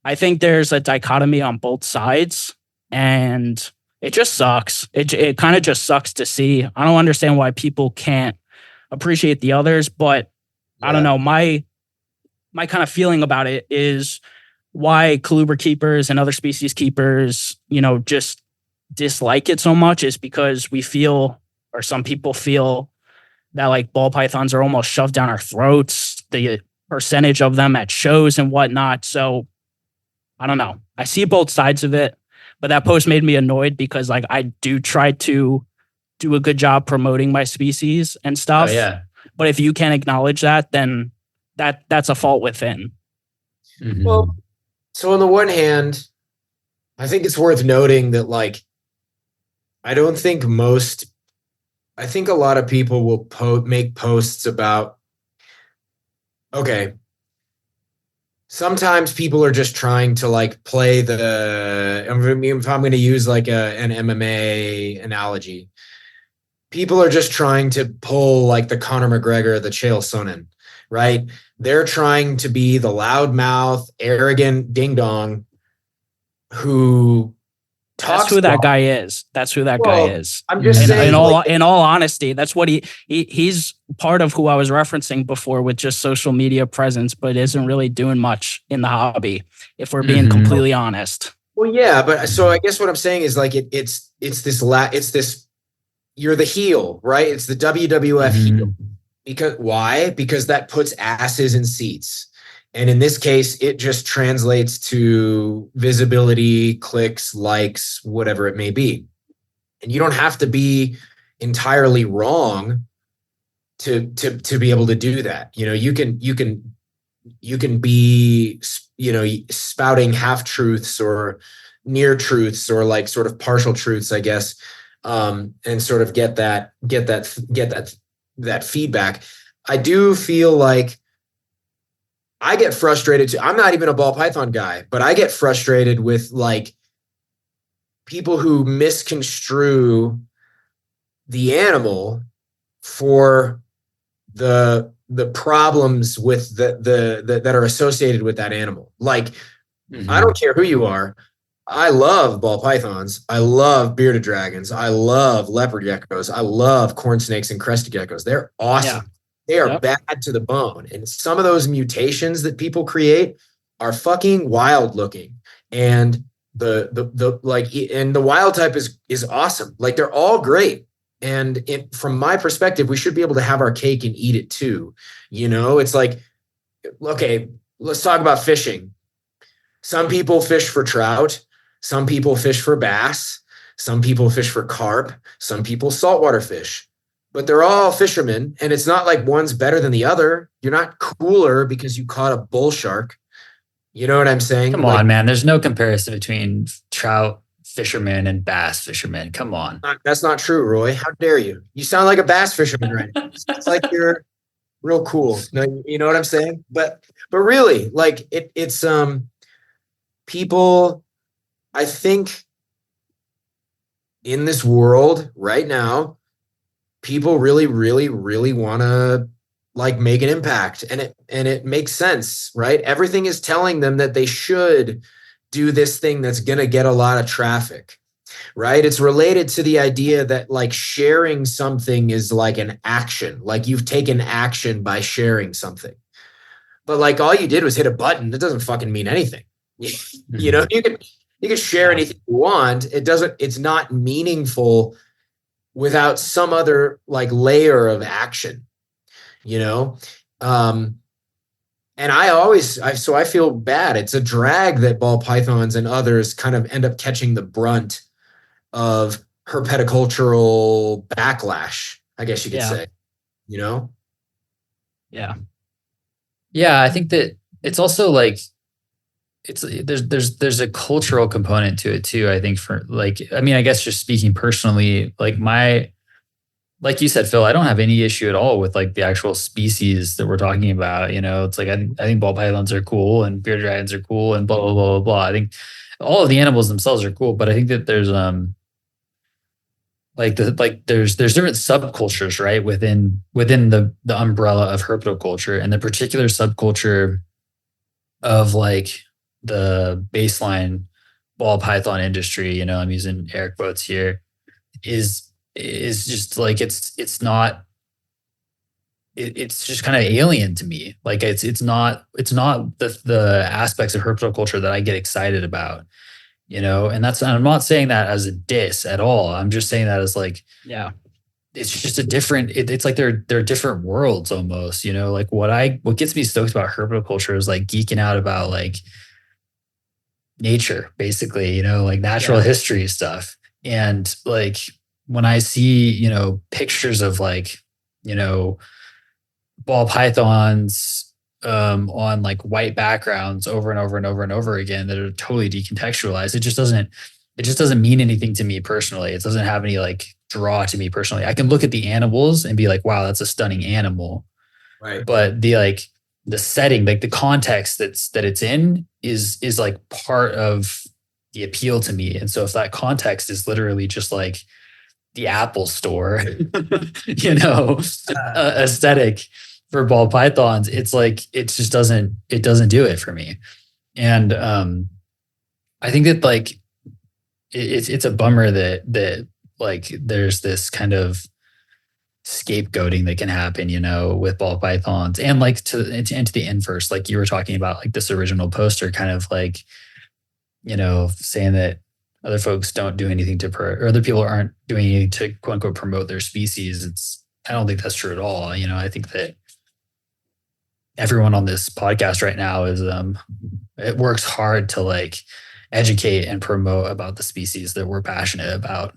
I think there's a dichotomy on both sides, and it just sucks. It kind of just sucks to see. I don't understand why people can't appreciate the others, but I don't know. My kind of feeling about it is why colubrid keepers and other species keepers, just dislike it so much is because we feel, or some people feel, that like ball pythons are almost shoved down our throats, the percentage of them at shows and whatnot. So I don't know. I see both sides of it, but that post made me annoyed because like I do try to do a good job promoting my species and stuff. Oh, yeah. But if you can't acknowledge that, then that's a fault within. Mhm. Well, so on the one hand, I think it's worth noting that like I think a lot of people will make posts about, okay, sometimes people are just trying to like play if I'm going to use like an MMA analogy, people are just trying to pull like the Conor McGregor, the Chael Sonnen, right? They're trying to be the loudmouth, arrogant ding dong who talks. That's who that guy is. That's who that guy is. I'm just And saying, in all honesty, that's what he's part of who I was referencing before with just social media presence, but isn't really doing much in the hobby, if we're being completely honest. Well, yeah, but so I guess what I'm saying is like it's this you're the heel, right? It's the WWF heel. Because why? Because that puts asses in seats. And in this case, it just translates to visibility, clicks, likes, whatever it may be. And you don't have to be entirely wrong to be able to do that. You can be, spouting half truths or near truths or like sort of partial truths, I guess, and sort of get that feedback. I do feel like I get frustrated too. I'm not even a ball python guy, but I get frustrated with like people who misconstrue the animal for the problems with that are associated with that animal. Like, I don't care who you are. I love ball pythons. I love bearded dragons. I love leopard geckos. I love corn snakes and crested geckos. They're awesome. Yeah. They are bad to the bone. And some of those mutations that people create are fucking wild looking. And the wild type is awesome. Like, they're all great. And from my perspective, we should be able to have our cake and eat it too. It's like, okay, let's talk about fishing. Some people fish for trout. Some people fish for bass. Some people fish for carp. Some people saltwater fish. But they're all fishermen, and it's not like one's better than the other. You're not cooler because you caught a bull shark. You know what I'm saying? Come on, man. There's no comparison between trout fishermen and bass fishermen. Come on. That's not true, Roy. How dare you? You sound like a bass fisherman right now. It's like you're real cool. No, you know what I'm saying? But really, like it's people, I think in this world right now, people really, really, really want to like make an impact, and it makes sense, right? Everything is telling them that they should do this thing that's going to get a lot of traffic, right? It's related to the idea that like sharing something is like an action, like you've taken action by sharing something. But like all you did was hit a button. It doesn't fucking mean anything. You can share anything you want. It's not meaningful without some other like layer of action, and I feel bad. It's a drag that ball pythons and others kind of end up catching the brunt of herpetocultural backlash, I guess you could say, Yeah. Yeah. I think that it's also like, there's a cultural component to it too. I think I guess just speaking personally, like you said, Phil, I don't have any issue at all with like the actual species that we're talking about. It's like, I think ball pythons are cool and bearded dragons are cool and blah, blah, blah, blah, blah. I think all of the animals themselves are cool, but I think that there's, there's different subcultures, right? Within the umbrella of herpetoculture, and the particular subculture of like the baseline ball python industry, I'm using air quotes here, is just like, it's not it's just kind of alien to me. Like it's not the aspects of herpetoculture that I get excited about, and I'm not saying that as a diss at all. I'm just saying that as like, Yeah. it's just a different, it's like they're different worlds almost, like what gets me stoked about herpetoculture is like geeking out about like nature, basically, like natural history stuff. And like when I see, pictures of like, ball pythons on like white backgrounds over and over and over and over again that are totally decontextualized, it just doesn't mean anything to me personally. It doesn't have any like draw to me personally. I can look at the animals and be like, wow, that's a stunning animal. Right. But the setting, like the context that it's in is like part of the appeal to me. And so if that context is literally just like the Apple store, aesthetic for ball pythons, it's like, it doesn't do it for me. And I think that like, it's a bummer that like there's this kind of scapegoating that can happen, with ball pythons, and like to the inverse, like you were talking about, like this original poster kind of like, saying that other folks don't do anything or other people aren't doing anything to quote unquote promote their species. I don't think that's true at all. I think that everyone on this podcast right now it works hard to like educate and promote about the species that we're passionate about.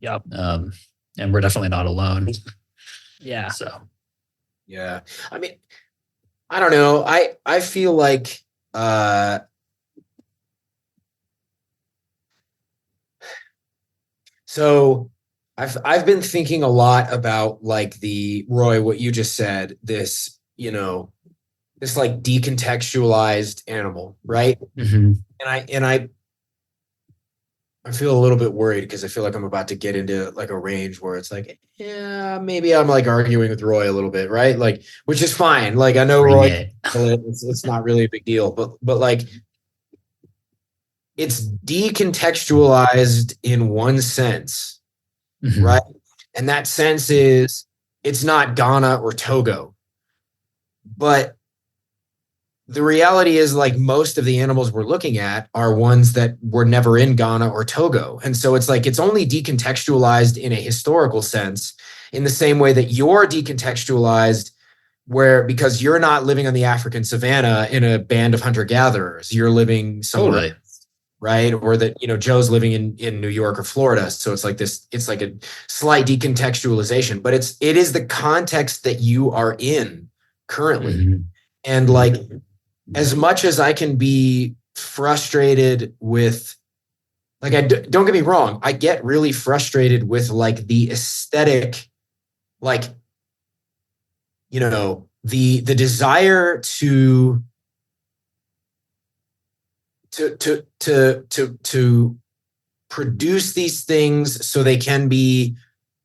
Yep. And we're definitely not alone. Yeah. So. Yeah. I mean, I don't know. I feel like, so I've been thinking a lot about like Roy, what you just said, this, this like decontextualized animal, right? Mm-hmm. And I feel a little bit worried because I feel like I'm about to get into like a range where it's like, yeah, maybe I'm like arguing with Roy a little bit, right? Like, which is fine. Like, I know Roy, it's not really a big deal, but like, it's decontextualized in one sense, Mm-hmm. right? And that sense is it's not Ghana or Togo, but the reality is like most of the animals we're looking at are ones that were never in Ghana or Togo. And so it's like, it's only decontextualized in a historical sense, in the same way that you're decontextualized because you're not living on the African savannah in a band of hunter-gatherers. You're living somewhere, Totally. right? Or that, Joe's living in New York or Florida. So it's like this, it's like a slight decontextualization, but it is the context that you are in currently. Mm-hmm. And like, as much as I can be frustrated with, like, don't get me wrong, I get really frustrated with like the aesthetic, like, the desire to produce these things so they can be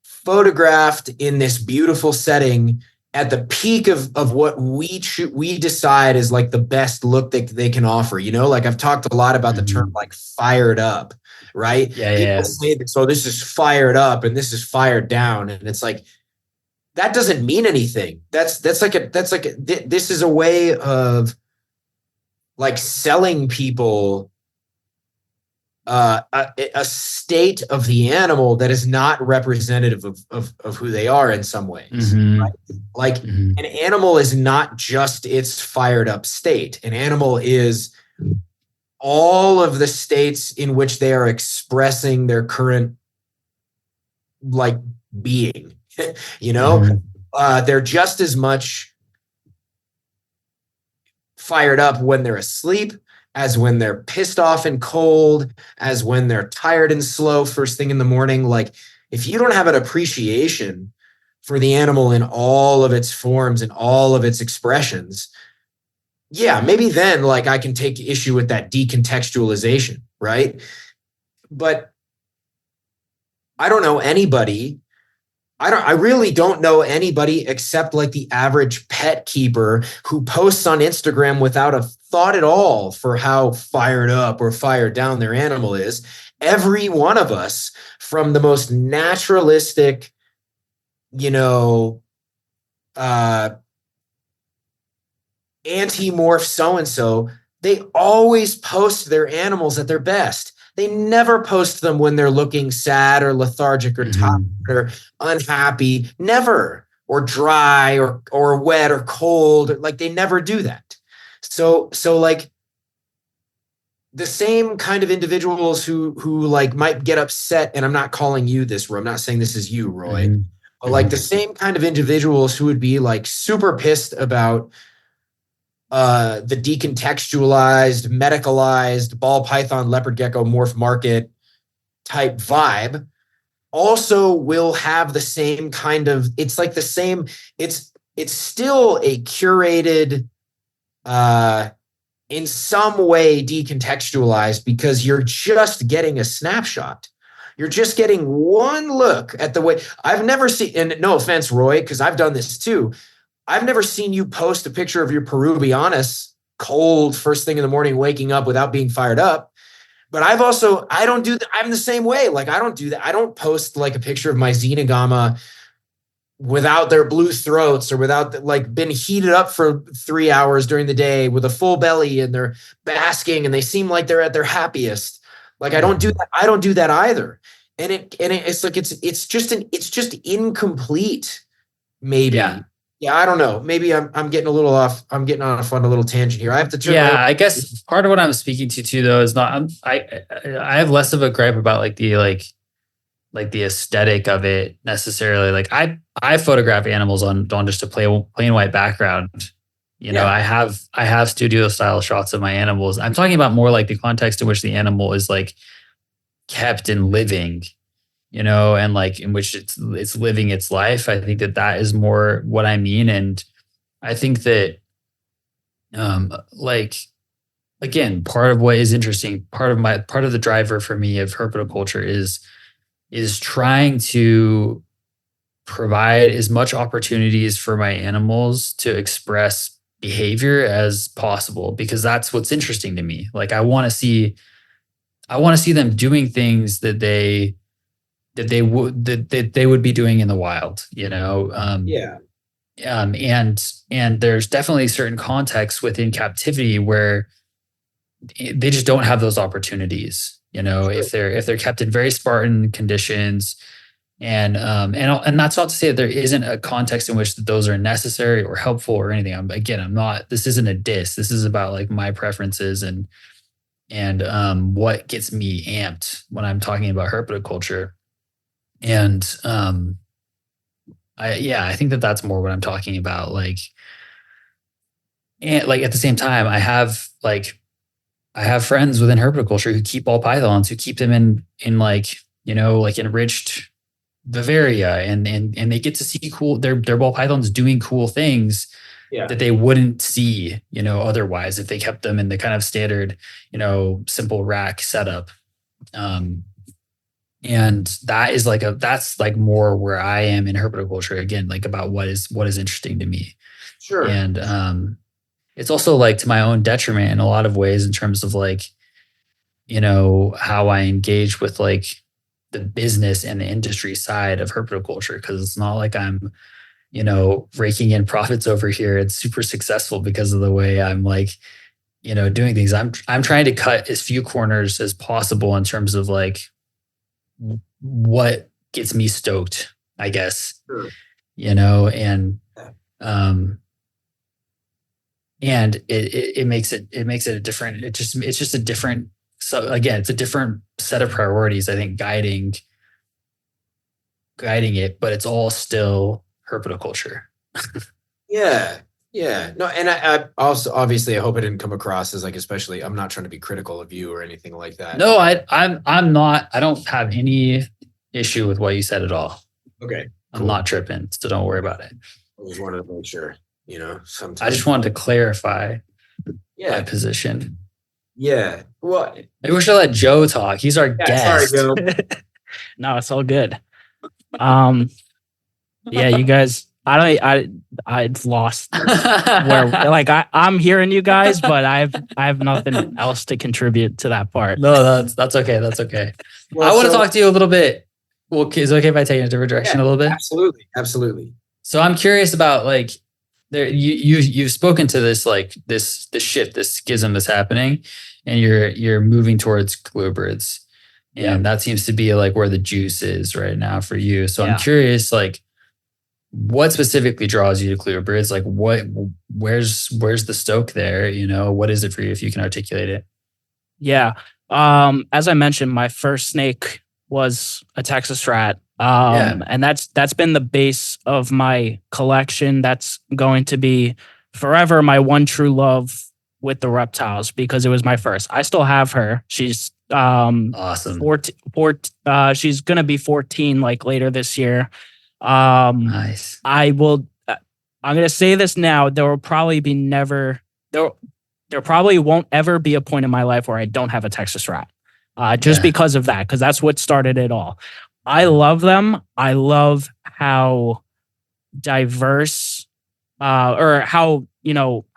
photographed in this beautiful setting at the peak of what we decide is like the best look that they can offer. Like I've talked a lot about the term like fired up, right? Yeah. People say that, so this is fired up and this is fired down. And it's like, that doesn't mean anything. This is a way of like selling people a state of the animal that is not representative of who they are in some ways. Mm-hmm. Right? Like an animal is not just its fired up state. An animal is all of the states in which they are expressing their current like being, they're just as much fired up when they're asleep as when they're pissed off and cold, as when they're tired and slow first thing in the morning. Like if you don't have an appreciation for the animal in all of its forms and all of its expressions, yeah, maybe then like I can take issue with that decontextualization, right? But I don't know anybody. I really don't know anybody except like the average pet keeper who posts on Instagram without a thought at all for how fired up or fired down their animal is. Every one of us, from the most naturalistic, anti-morph so-and-so, they always post their animals at their best. They never post them when they're looking sad or lethargic or tired or unhappy. Never. Or dry or wet or cold. Like they never do that. So like the same kind of individuals who like might get upset, and I'm not calling you this, Roy. I'm not saying this is you, Roy. But like the same kind of individuals who would be like super pissed about the decontextualized, medicalized ball python, leopard gecko, morph market type vibe also will have the same kind of, it's like the same, it's still a curated, in some way decontextualized, because you're just getting a snapshot. You're just getting one look at the way. I've never seen, and no offense, Roy, because I've done this too. I've never seen you post a picture of your Peruvianus cold first thing in the morning, waking up without being fired up. But I don't do that. I'm the same way. Like, I don't do that. I don't post like a picture of my Xenogama without their blue throats or without like been heated up for 3 hours during the day with a full belly and they're basking and they seem like they're at their happiest. Like, I don't do that. I don't do that either. And it's like, it's just incomplete. Maybe. Yeah, I don't know. Maybe I'm getting a little off. I'm getting off on a little tangent here. I have to turn. Yeah, I guess part of what I'm speaking to too, though, is not. I have less of a gripe about like the aesthetic of it necessarily. Like I photograph animals on just a plain white background. You know, I have studio style shots of my animals. I'm talking about more like the context in which the animal is like kept and living. You know, and like in which it's living its life. I think that is more what I mean. And I think that, like, again, part of what is interesting, part of the driver for me of herpetoculture is trying to provide as much opportunities for my animals to express behavior as possible, because that's what's interesting to me. Like, I want to see them doing things that they would be doing in the wild, you know? And there's definitely certain contexts within captivity where they just don't have those opportunities, you know, sure. if they're kept in very Spartan conditions, and that's not to say that there isn't a context in which those are necessary or helpful or anything. This isn't a diss. This is about like my preferences and what gets me amped when I'm talking about herpetoculture. And I think that's more what I'm talking about. Like, and like at the same time, I have friends within herpetoculture who keep ball pythons, who keep them in like, you know, like enriched Bavaria, and they get to see their ball pythons doing cool things that they wouldn't see, you know, otherwise if they kept them in the kind of standard, you know, simple rack setup. And that's like more where I am in herpetoculture, again, like about what is interesting to me. Sure. And it's also like to my own detriment in a lot of ways in terms of like, you know, how I engage with like the business and the industry side of herpetoculture, because it's not like I'm, you know, raking in profits over here. It's super successful because of the way I'm like, you know, doing things. I'm trying to cut as few corners as possible in terms of like what gets me stoked, I guess. Sure. You know, and it makes it a different, it's just a different, so again, it's a different set of priorities, I think, guiding it, but it's all still herpetoculture. Yeah. No, and I also, obviously, I hope it didn't come across as like, especially, I'm not trying to be critical of you or anything like that. No, I'm not. I don't have any issue with what you said at all. Okay. Cool. I'm not tripping, so don't worry about it. I just wanted to make sure, you know, sometimes. I just wanted to clarify my position. Yeah. Well, maybe we should let Joe talk. He's our guest. Sorry, Joe. No, it's all good. Yeah, you guys, I've lost where like I'm hearing you guys, but I have nothing else to contribute to that part. No, that's okay. That's okay. Well, I want to talk to you a little bit. Well, is it okay if I take it in a different direction a little bit? Absolutely. So I'm curious about like you've spoken to this like this shift, this schism that's happening, and you're moving towards colubrids. And that seems to be like where the juice is right now for you. So I'm curious, like, what specifically draws you to colubrids? Like, where's the stoke there? You know, what is it for you if you can articulate it? Yeah. As I mentioned, my first snake was a Texas rat. And that's been the base of my collection. That's going to be forever my one true love with the reptiles because it was my first. I still have her. She's awesome. She's gonna be 14 like later this year. Nice. I'm gonna say this now. There probably won't ever be a point in my life where I don't have a Texas rat. Just because of that, because that's what started it all. I love them. I love how diverse or how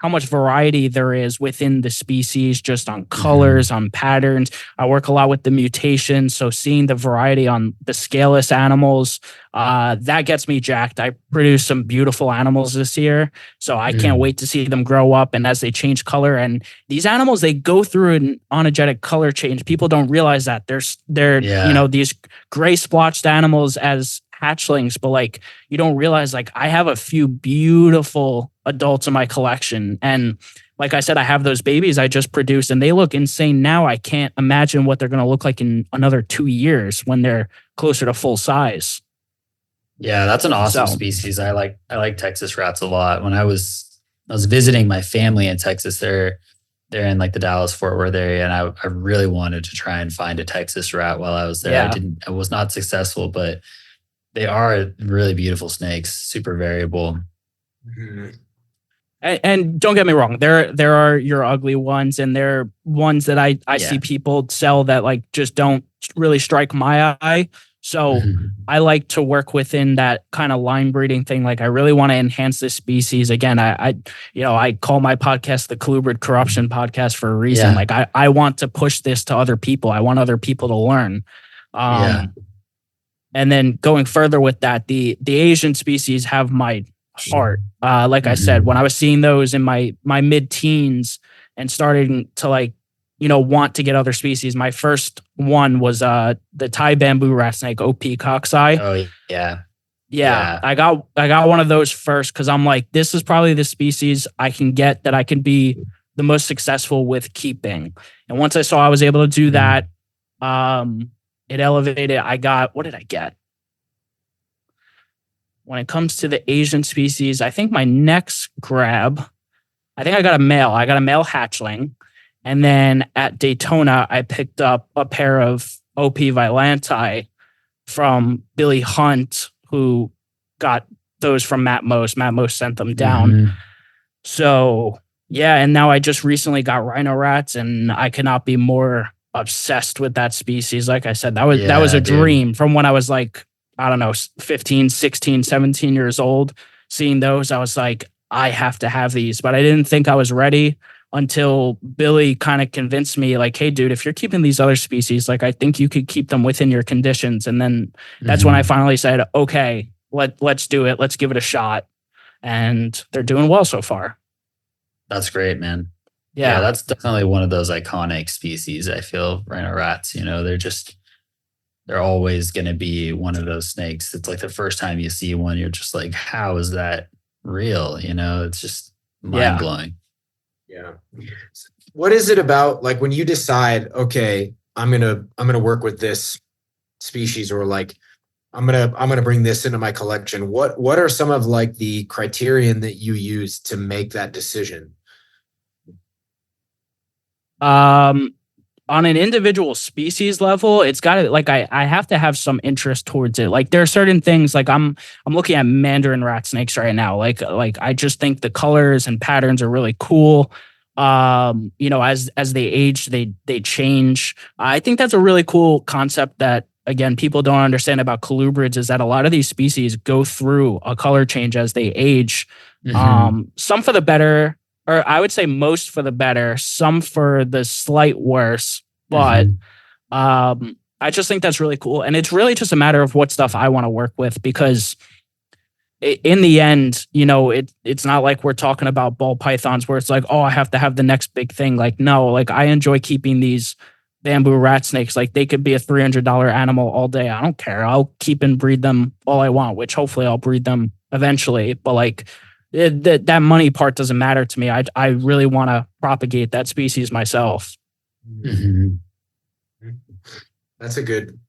much variety there is within the species, just on colors, on patterns. I work a lot with the mutations. So seeing the variety on the scaleless animals, that gets me jacked. I produced some beautiful animals this year. So I can't wait to see them grow up and as they change color. And these animals, they go through an onogenic color change. People don't realize that. They're these gray splotched animals as hatchlings, but like you don't realize like I have a few beautiful adults in my collection, and like I said, I have those babies I just produced and they look insane now. I can't imagine what they're going to look like in another 2 years when they're closer to full size. Yeah, that's an awesome species. I like Texas rats a lot. When I was visiting my family in Texas, they're in like the Dallas Fort Worth area, and I really wanted to try and find a Texas rat while I was there. I was not successful, but they are really beautiful snakes, super variable. And don't get me wrong, there are your ugly ones, and there are ones that I see people sell that like just don't really strike my eye. So I like to work within that kind of line breeding thing. Like I really want to enhance this species. Again, I call my podcast the Colubrid Corruption Podcast for a reason. Like I want to push this to other people. I want other people to learn. And then going further with that, the Asian species have my heart. Like I said, when I was seeing those in my mid-teens and starting to like, want to get other species, my first one was the Thai bamboo rat snake, OP Coxeye. Oh yeah. Yeah. I got one of those first because I'm like, this is probably the species I can get that I can be the most successful with keeping. And once I saw I was able to do that, it elevated. What did I get? When it comes to the Asian species, I think my next grab, I think I got a male. I got a male hatchling. And then at Daytona, I picked up a pair of OP Violanti from Billy Hunt, who got those from Matt Most. Matt Most sent them down. So, yeah, and now I just recently got rhino rats, and I cannot be more obsessed with that species. Like I said, that was a dream from when I was like, I don't know, 15, 16, 17 years old. Seeing those, I was like, I have to have these. But I didn't think I was ready until Billy kind of convinced me like, hey, dude, if you're keeping these other species, like I think you could keep them within your conditions. And then that's when I finally said, okay, let's do it. Let's give it a shot. And they're doing well so far. That's great, man. Yeah, that's definitely one of those iconic species. I feel rhino rats, they're always going to be one of those snakes. It's like the first time you see one, you're just like, how is that real? It's just mind blowing. Yeah. What is it about like when you decide, okay, I'm gonna work with this species, or like I'm gonna bring this into my collection? What are some of like the criterion that you use to make that decision? On an individual species level, it's got to like I have to have some interest towards it. Like there are certain things like I'm looking at Mandarin rat snakes right now. Like I just think the colors and patterns are really cool. As they age, they change. I think that's a really cool concept that again people don't understand about colubrids, is that a lot of these species go through a color change as they age. Some for the better, or I would say most for the better, some for the slight worse. But I just think that's really cool. And it's really just a matter of what stuff I want to work with, because in the end, it's not like we're talking about ball pythons where it's like, oh, I have to have the next big thing. Like, no, like I enjoy keeping these bamboo rat snakes. Like they could be a $300 animal all day. I don't care. I'll keep and breed them all I want, which hopefully I'll breed them eventually. But like that money part doesn't matter to me. I really want to propagate that species myself. Mm-hmm. That's a good.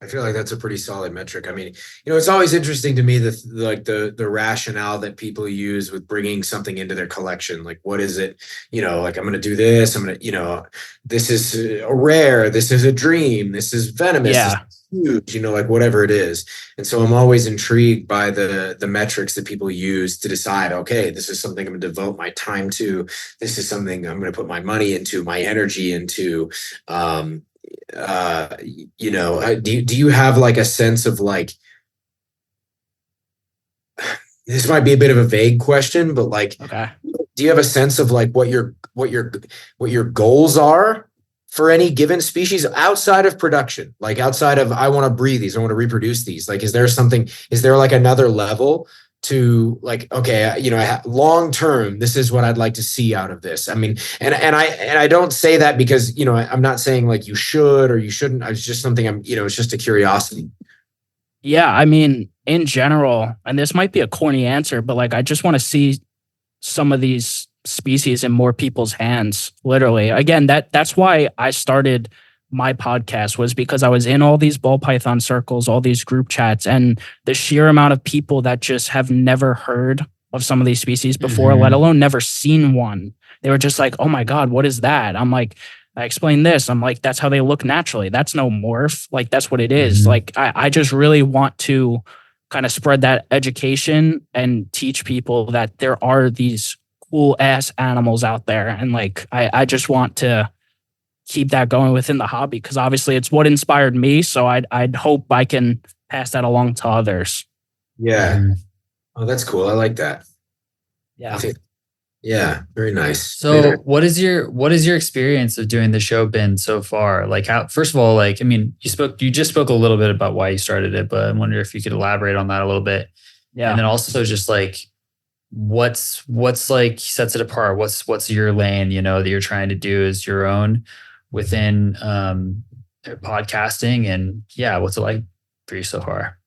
I feel like that's a pretty solid metric. I mean, it's always interesting to me the rationale that people use with bringing something into their collection. Like, what is it? Like I'm going to do this. I'm going to, this is a rare. This is a dream. This is venomous. Yeah. This is huge. Like whatever it is. And so I'm always intrigued by the metrics that people use to decide. Okay, this is something I'm going to devote my time to. This is something I'm going to put my money into, my energy into. Do you have like a sense of like, this might be a bit of a vague question, but like, okay, do you have a sense of like what your goals are for any given species outside of production? Like outside of, I want to breed these, I want to reproduce these. Like, is there like another level to like, okay, long term, this is what I'd like to see out of this. I mean, and I don't say that because, I'm not saying like you should or you shouldn't. It's just something it's just a curiosity. Yeah. I mean, in general, and this might be a corny answer, but like, I just want to see some of these species in more people's hands, literally. Again, that's why I started my podcast, was because I was in all these ball python circles, all these group chats, and the sheer amount of people that just have never heard of some of these species before, let alone never seen one. They were just like, oh my God, what is that? I'm like, I explained this. I'm like, that's how they look naturally. That's no morph. Like, that's what it is. Like, I just really want to kind of spread that education and teach people that there are these cool ass animals out there. And like, I just want to keep that going within the hobby, because obviously it's what inspired me. So I'd hope I can pass that along to others. Yeah. Oh, that's cool. I like that. Yeah. Yeah. Very nice. So what is your experience of doing the show been so far? Like, how, first of all, like, I mean, you just spoke a little bit about why you started it, but I wonder if you could elaborate on that a little bit. Yeah. And then also just like, what's like sets it apart? What's your lane, that you're trying to do as your own within podcasting, and what's it like for you so far?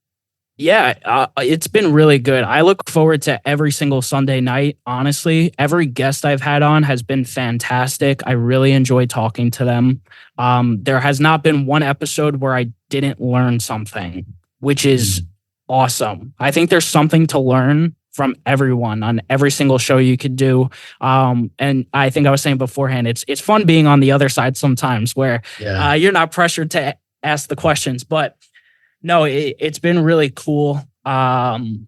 Yeah, it's been really good. I look forward to every single Sunday night. Honestly, every guest I've had on has been fantastic. I really enjoy talking to them. There has not been one episode where I didn't learn something, which is awesome. I think there's something to learn from everyone on every single show you could do. And I think I was saying beforehand, it's fun being on the other side sometimes where you're not pressured to ask the questions, but no, it's been really cool. I'm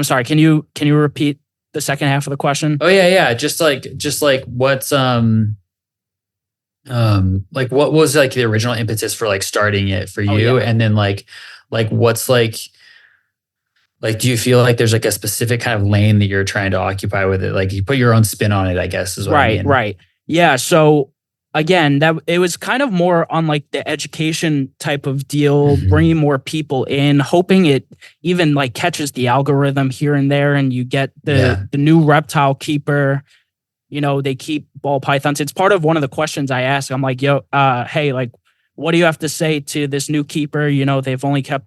sorry. Can you repeat the second half of the question? Oh yeah. Just like what's like what was like the original impetus for like starting it for you? And then like what's like, do you feel like there's like a specific kind of lane that you're trying to occupy with it? Like you put your own spin on it, I guess is what I mean. Right. Yeah. So again, that it was kind of more on like the education type of deal, bringing more people in, hoping it even like catches the algorithm here and there, and you get the new reptile keeper. They keep ball pythons. It's part of one of the questions I ask. I'm like, hey, like, what do you have to say to this new keeper? They've only kept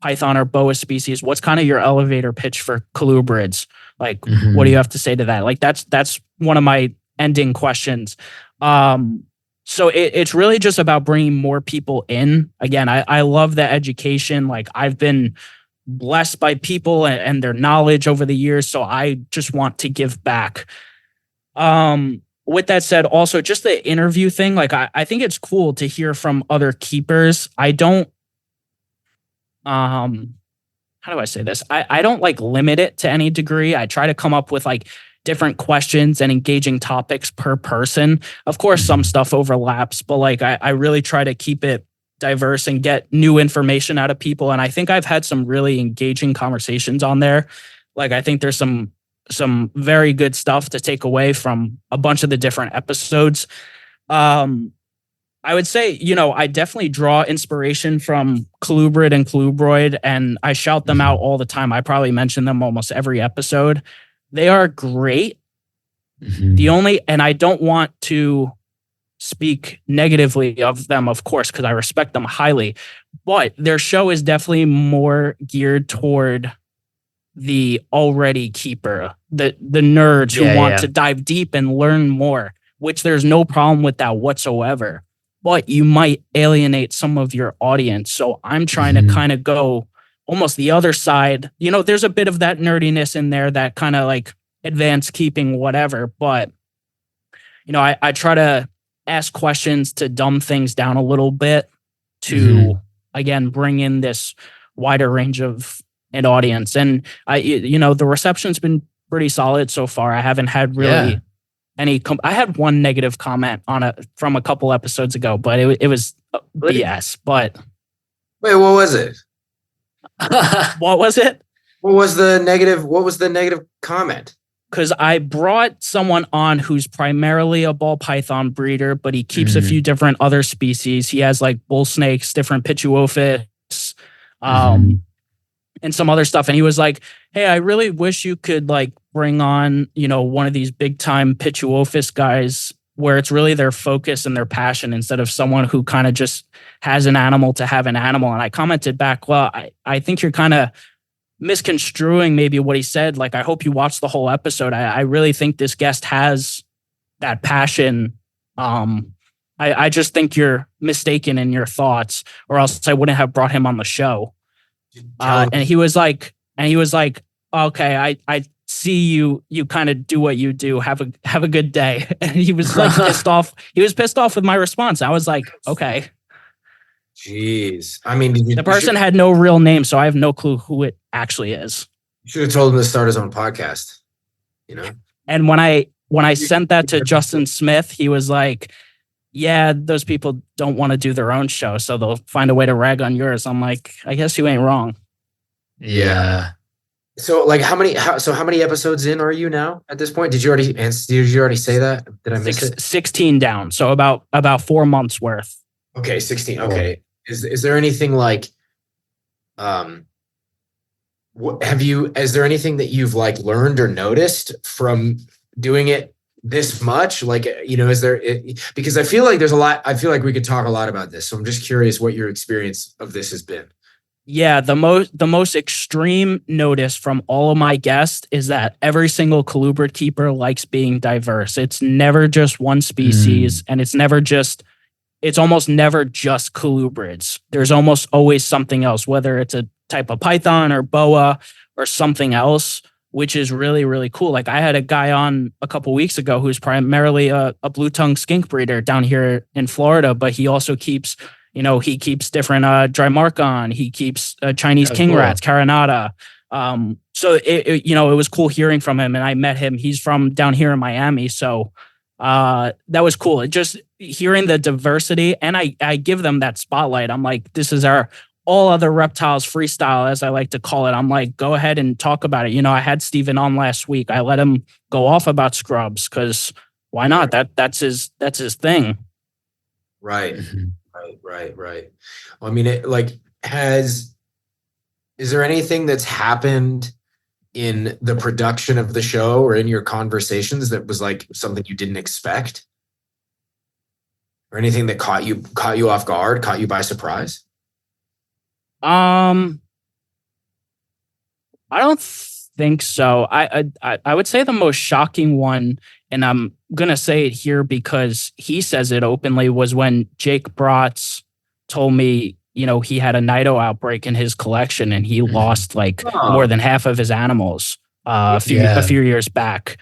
python or boa species. What's kind of your elevator pitch for colubrids? Like, what do you have to say to that? Like, that's one of my ending questions. So it's really just about bringing more people in. Again, I love the education. Like, I've been blessed by people and their knowledge over the years. So I just want to give back. With that said, also just the interview thing, like I think it's cool to hear from other keepers. I don't, how do I say this? I don't like limit it to any degree. I try to come up with like different questions and engaging topics per person. Of course, some stuff overlaps, but like I really try to keep it diverse and get new information out of people. And I think I've had some really engaging conversations on there. Like, I think there's some very good stuff to take away from a bunch of the different episodes. I I would say, I definitely draw inspiration from Colubrid and Colubroid, and I shout them out all the time. I probably mention them almost every episode. They are great. And I don't want to speak negatively of them, of course, because I respect them highly, but their show is definitely more geared toward the already keeper, the nerds who want to dive deep and learn more, which there's no problem with that whatsoever. But you might alienate some of your audience. So I'm trying to kind of go almost the other side. There's a bit of that nerdiness in there, that kind of like advanced keeping, whatever. But, I try to ask questions to dumb things down a little bit to, again, bring in this wider range of an audience. And the reception's been pretty solid so far. I haven't had really I had one negative comment from a couple episodes ago, but it was BS. But wait, what was it? What was it? What was the negative comment? Because I brought someone on who's primarily a ball python breeder, but he keeps a few different other species. He has like bull snakes, different Pituophis, and some other stuff. And he was like, hey, I really wish you could like bring on, one of these big time Pituophis guys where it's really their focus and their passion, instead of someone who kind of just has an animal to have an animal. And I commented back, well, I think you're kind of misconstruing maybe what he said. Like, I hope you watched the whole episode. I really think this guest has that passion. I just think you're mistaken in your thoughts, or else I wouldn't have brought him on the show. And he was like, okay, I see you kind of do what you do. Have a good day. And he was like pissed off. He was pissed off with my response. I was like, okay. Jeez. I mean, the person had no real name, so I have no clue who it actually is. You should have told him to start his own podcast, And when I sent that to Justin Smith, he was like, yeah, those people don't want to do their own show, so they'll find a way to rag on yours. I'm like, I guess you ain't wrong. Yeah. So like how many episodes in are you now at this point? Did you already say that? Did I miss it? 16 down. So about 4 months worth. Okay, 16. Okay. Is there anything like is there anything that you've like learned or noticed from doing it this much? Like, is there, because I feel like we could talk a lot about this. So I'm just curious what your experience of this has been. Yeah, the most extreme notice from all of my guests is that every single colubrid keeper likes being diverse. It's never just one species, and it's almost never just colubrids. There's almost always something else, whether it's a type of python or boa or something else, which is really, really cool. Like, I had a guy on a couple weeks ago who's primarily a blue-tongued skink breeder down here in Florida, but he also keeps, he keeps different Drymarchon. He keeps Chinese king rats, Carinata. So it was cool hearing from him, and I met him. He's from down here in Miami, so that was cool. It just hearing the diversity, and I give them that spotlight. I'm like, this is our all other reptiles freestyle, as I like to call it. I'm like, go ahead and talk about it. I had Steven on last week. I let him go off about scrubs because why not? That's his thing. Right. Right. Well, I mean, is there anything that's happened in the production of the show or in your conversations that was like something you didn't expect? Or anything that caught you off guard, caught you by surprise? I don't think so. I would say the most shocking one, and I'm gonna say it here because he says it openly, was when Jake Bratz told me, he had a Nido outbreak in his collection and he lost more than half of his animals a few years back,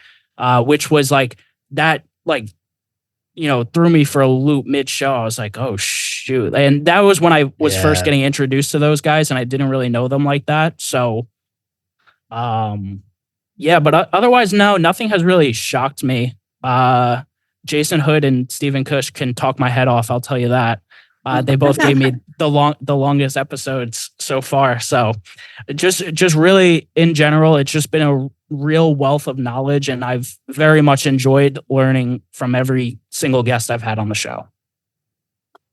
which was like that, threw me for a loop mid-show. I was like, oh, shoot. And that was when I was first getting introduced to those guys, and I didn't really know them like that. So, but otherwise, no, nothing has really shocked me. Jason Hood and Stephen Cush can talk my head off, I'll tell you that. They both gave me the longest episodes so far. So just really in general, it's just been a real wealth of knowledge, and I've very much enjoyed learning from every single guest I've had on the show.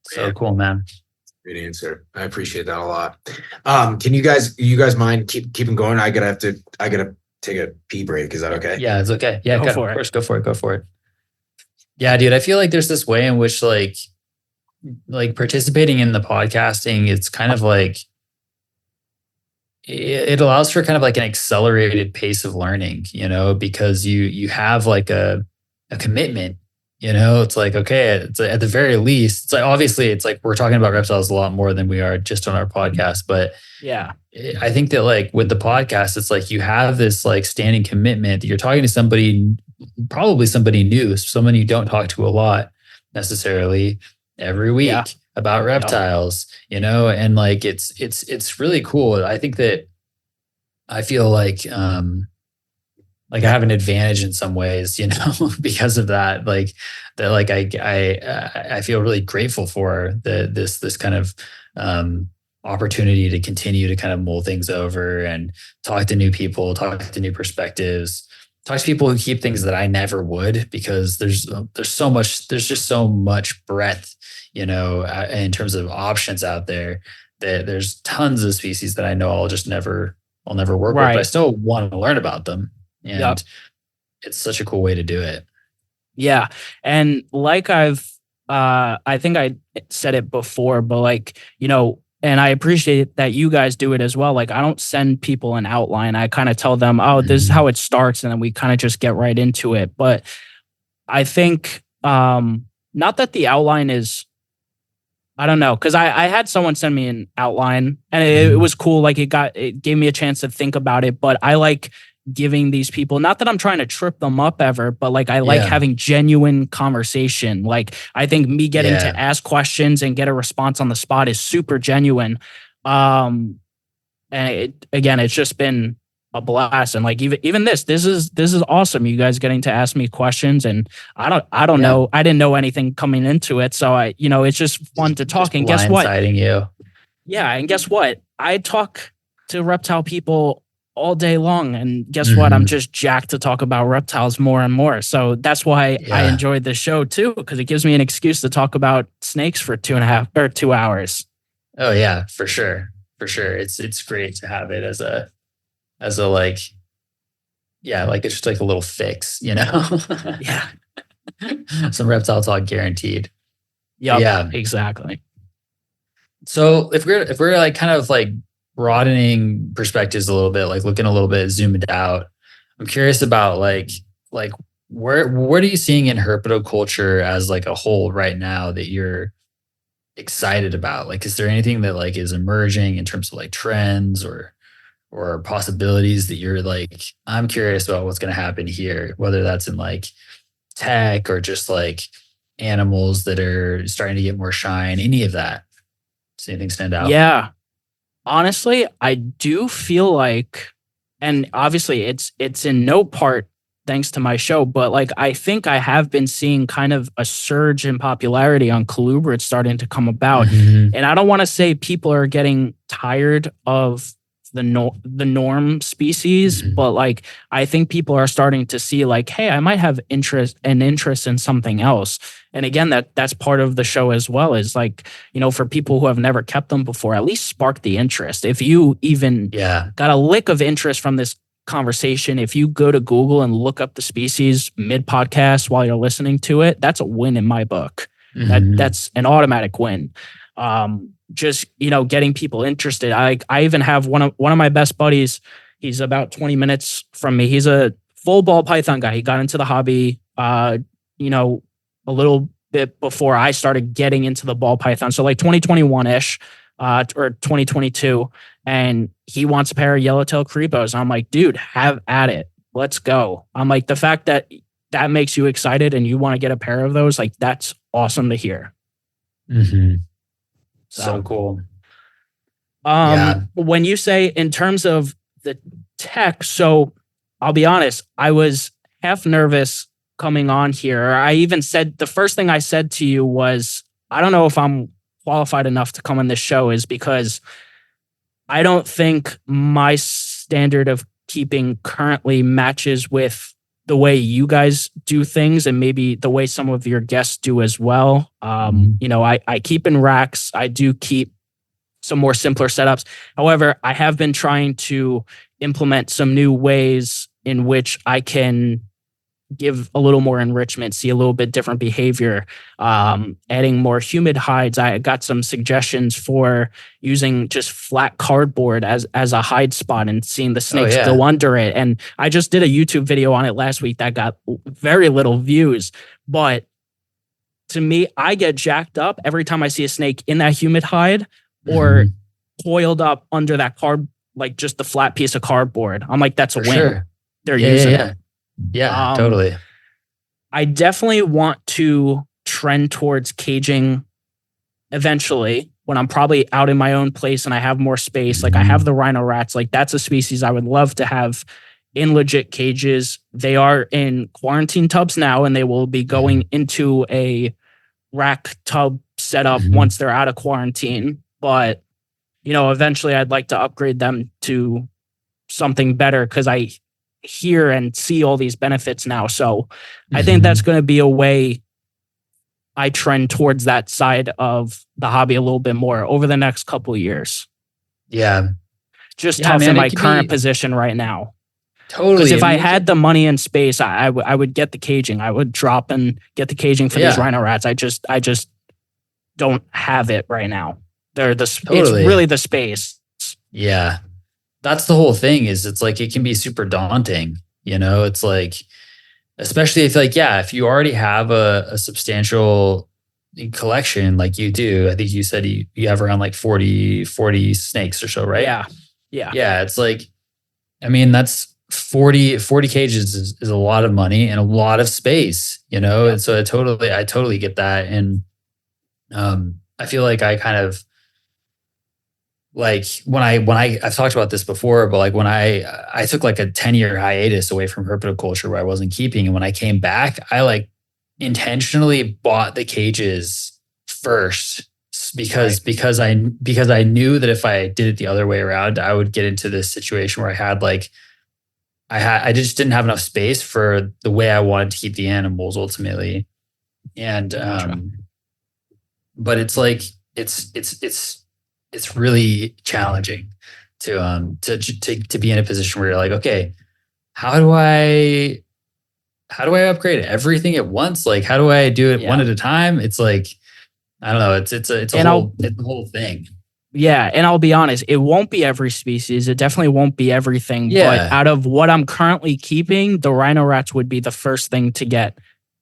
So cool, man. Great answer. I appreciate that a lot. Can you guys mind keeping going? I gotta take a pee break. Is that okay? Yeah, it's okay. Yeah, Go for of it. course, go for it. Yeah, dude, I feel like there's this way in which like participating in the podcasting, it's kind of like it allows for kind of like an accelerated pace of learning, because you have like a commitment. It's like, okay, it's at the very least, it's like, obviously it's like we're talking about reptiles a lot more than we are just on our podcast. But yeah, I think that like with the podcast, it's like you have this like standing commitment that you're talking to somebody, probably somebody new, someone you don't talk to a lot necessarily every week about reptiles, and like it's really cool. I think that I feel like I have an advantage in some ways, because of that. Like I feel really grateful for this kind of opportunity to continue to kind of mull things over and talk to new people, talk to new perspectives, talk to people who keep things that I never would, because there's just so much breadth, in terms of options out there, that there's tons of species that I know I'll never work with, but I still want to learn about them. And it's such a cool way to do it. Yeah. And like I think I said it before, but like, and I appreciate that you guys do it as well. Like, I don't send people an outline. I kind of tell them, oh, this is how it starts. And then we kind of just get right into it. But I think, not that the outline is, I don't know. Cause I had someone send me an outline and it was cool. Like it gave me a chance to think about it, but I like giving these people, not that I'm trying to trip them up ever, but like I like having genuine conversation. Like I think me getting to ask questions and get a response on the spot is super genuine. And it's just been a blast. And like even this is awesome. You guys getting to ask me questions, and I don't know. I didn't know anything coming into it, so it's just fun to talk. And guess what? You. Yeah, and guess what? I talk to reptile people all day long, and guess what? I'm just jacked to talk about reptiles more and more. So that's why I enjoyed the show too, because it gives me an excuse to talk about snakes for 2 hours. Oh yeah, for sure. It's great to have it as a like, like it's just like a little fix, Yeah. Some reptile talk guaranteed. Yep, yeah, exactly. So if we're like kind of like broadening perspectives a little bit, like looking a little bit zoomed out, I'm curious about like what are you seeing in herpetoculture as like a whole right now that you're excited about? Like, is there anything that like is emerging in terms of like trends or possibilities that you're like, I'm curious about what's going to happen here, whether that's in like tech or just like animals that are starting to get more shine, any of that? Does anything stand out? Yeah. Honestly, I do feel like, and obviously it's in no part thanks to my show, but like I think I have been seeing kind of a surge in popularity on colubrids starting to come about. And I don't want to say people are getting tired of the norm species, but like I think people are starting to see like, hey, I might have interest in something else. And again, that's part of the show as well, is like, for people who have never kept them before, at least spark the interest. If you even got a lick of interest from this conversation, if you go to Google and look up the species mid-podcast while you're listening to it, that's a win in my book. That's an automatic win. Just, getting people interested. I even have one of my best buddies. He's about 20 minutes from me. He's a full ball python guy. He got into the hobby, a little bit before I started getting into the ball python. So like 2021-ish, or 2022. And he wants a pair of yellowtail crepos. I'm like, dude, have at it. Let's go. I'm like, the fact that makes you excited and you want to get a pair of those, like, that's awesome to hear. So cool. When you say in terms of the tech, so I'll be honest, I was half nervous coming on here. I even said, the first thing I said to you was, I don't know if I'm qualified enough to come on this show, is because I don't think my standard of keeping currently matches with the way you guys do things and maybe the way some of your guests do as well. You know, I keep in racks. I do keep some more simpler setups. However, I have been trying to implement some new ways in which I can give a little more enrichment, see a little bit different behavior, adding more humid hides. I got some suggestions for using just flat cardboard as a hide spot and seeing the snakes go under it. And I just did a YouTube video on it last week that got very little views. But to me, I get jacked up every time I see a snake in that humid hide or coiled up under that like just the flat piece of cardboard. I'm like, that's a win. Sure. They're using it. Yeah, totally. I definitely want to trend towards caging eventually when I'm probably out in my own place and I have more space. Like I have the rhino rats. Like that's a species I would love to have in legit cages. They are in quarantine tubs now, and they will be going into a rack tub setup once they're out of quarantine. But, you know, eventually I'd like to upgrade them to something better because I hear and see all these benefits now. So I think that's going to be a way I trend towards that side of the hobby a little bit more over the next couple of years. Yeah. Just tough in my current position right now. Totally. Because if I had the money and space, I would get the caging. I would drop and get the caging for these rhino rats. I just don't have it right now. It's really the space. Yeah. That's the whole thing is it's like, it can be super daunting, you know, it's like, especially if like, if you already have a substantial collection, like you do, I think you said you have around like 40 snakes or so, right? Yeah. It's like, I mean, that's 40 cages is a lot of money and a lot of space, you know? And so I totally get that. And, I feel like I kind of, like when I've talked about this before, but like when I took like a 10-year hiatus away from herpetoculture where I wasn't keeping, and when I came back, I like intentionally bought the cages first because I knew that if I did it the other way around, I would get into this situation where I just didn't have enough space for the way I wanted to keep the animals ultimately. And but it's like it's really challenging to be in a position where you're like, okay, how do I upgrade everything at once? Like, how do I do it one at a time? It's like, I don't know. It's a whole thing. Yeah. And I'll be honest, it won't be every species. It definitely won't be everything. Yeah. But out of what I'm currently keeping, the rhino rats would be the first thing to get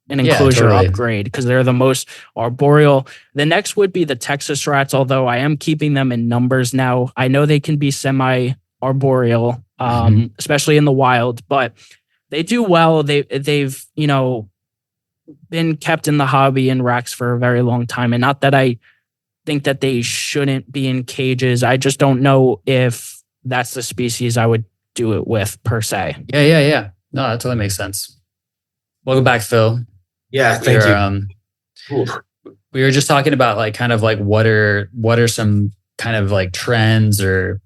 an enclosure upgrade because they're the most arboreal. The next would be the Texas rats, although I am keeping them in numbers now. I know they can be semi-arboreal, especially in the wild, but they do well. They've you know, been kept in the hobby in racks for a very long time. And not that I think that they shouldn't be in cages. I just don't know if that's the species I would do it with per se. Yeah. No, that totally makes sense. Welcome back, Phil. Yeah, thank you. We were just talking about like kind of like what are some kind of like trends or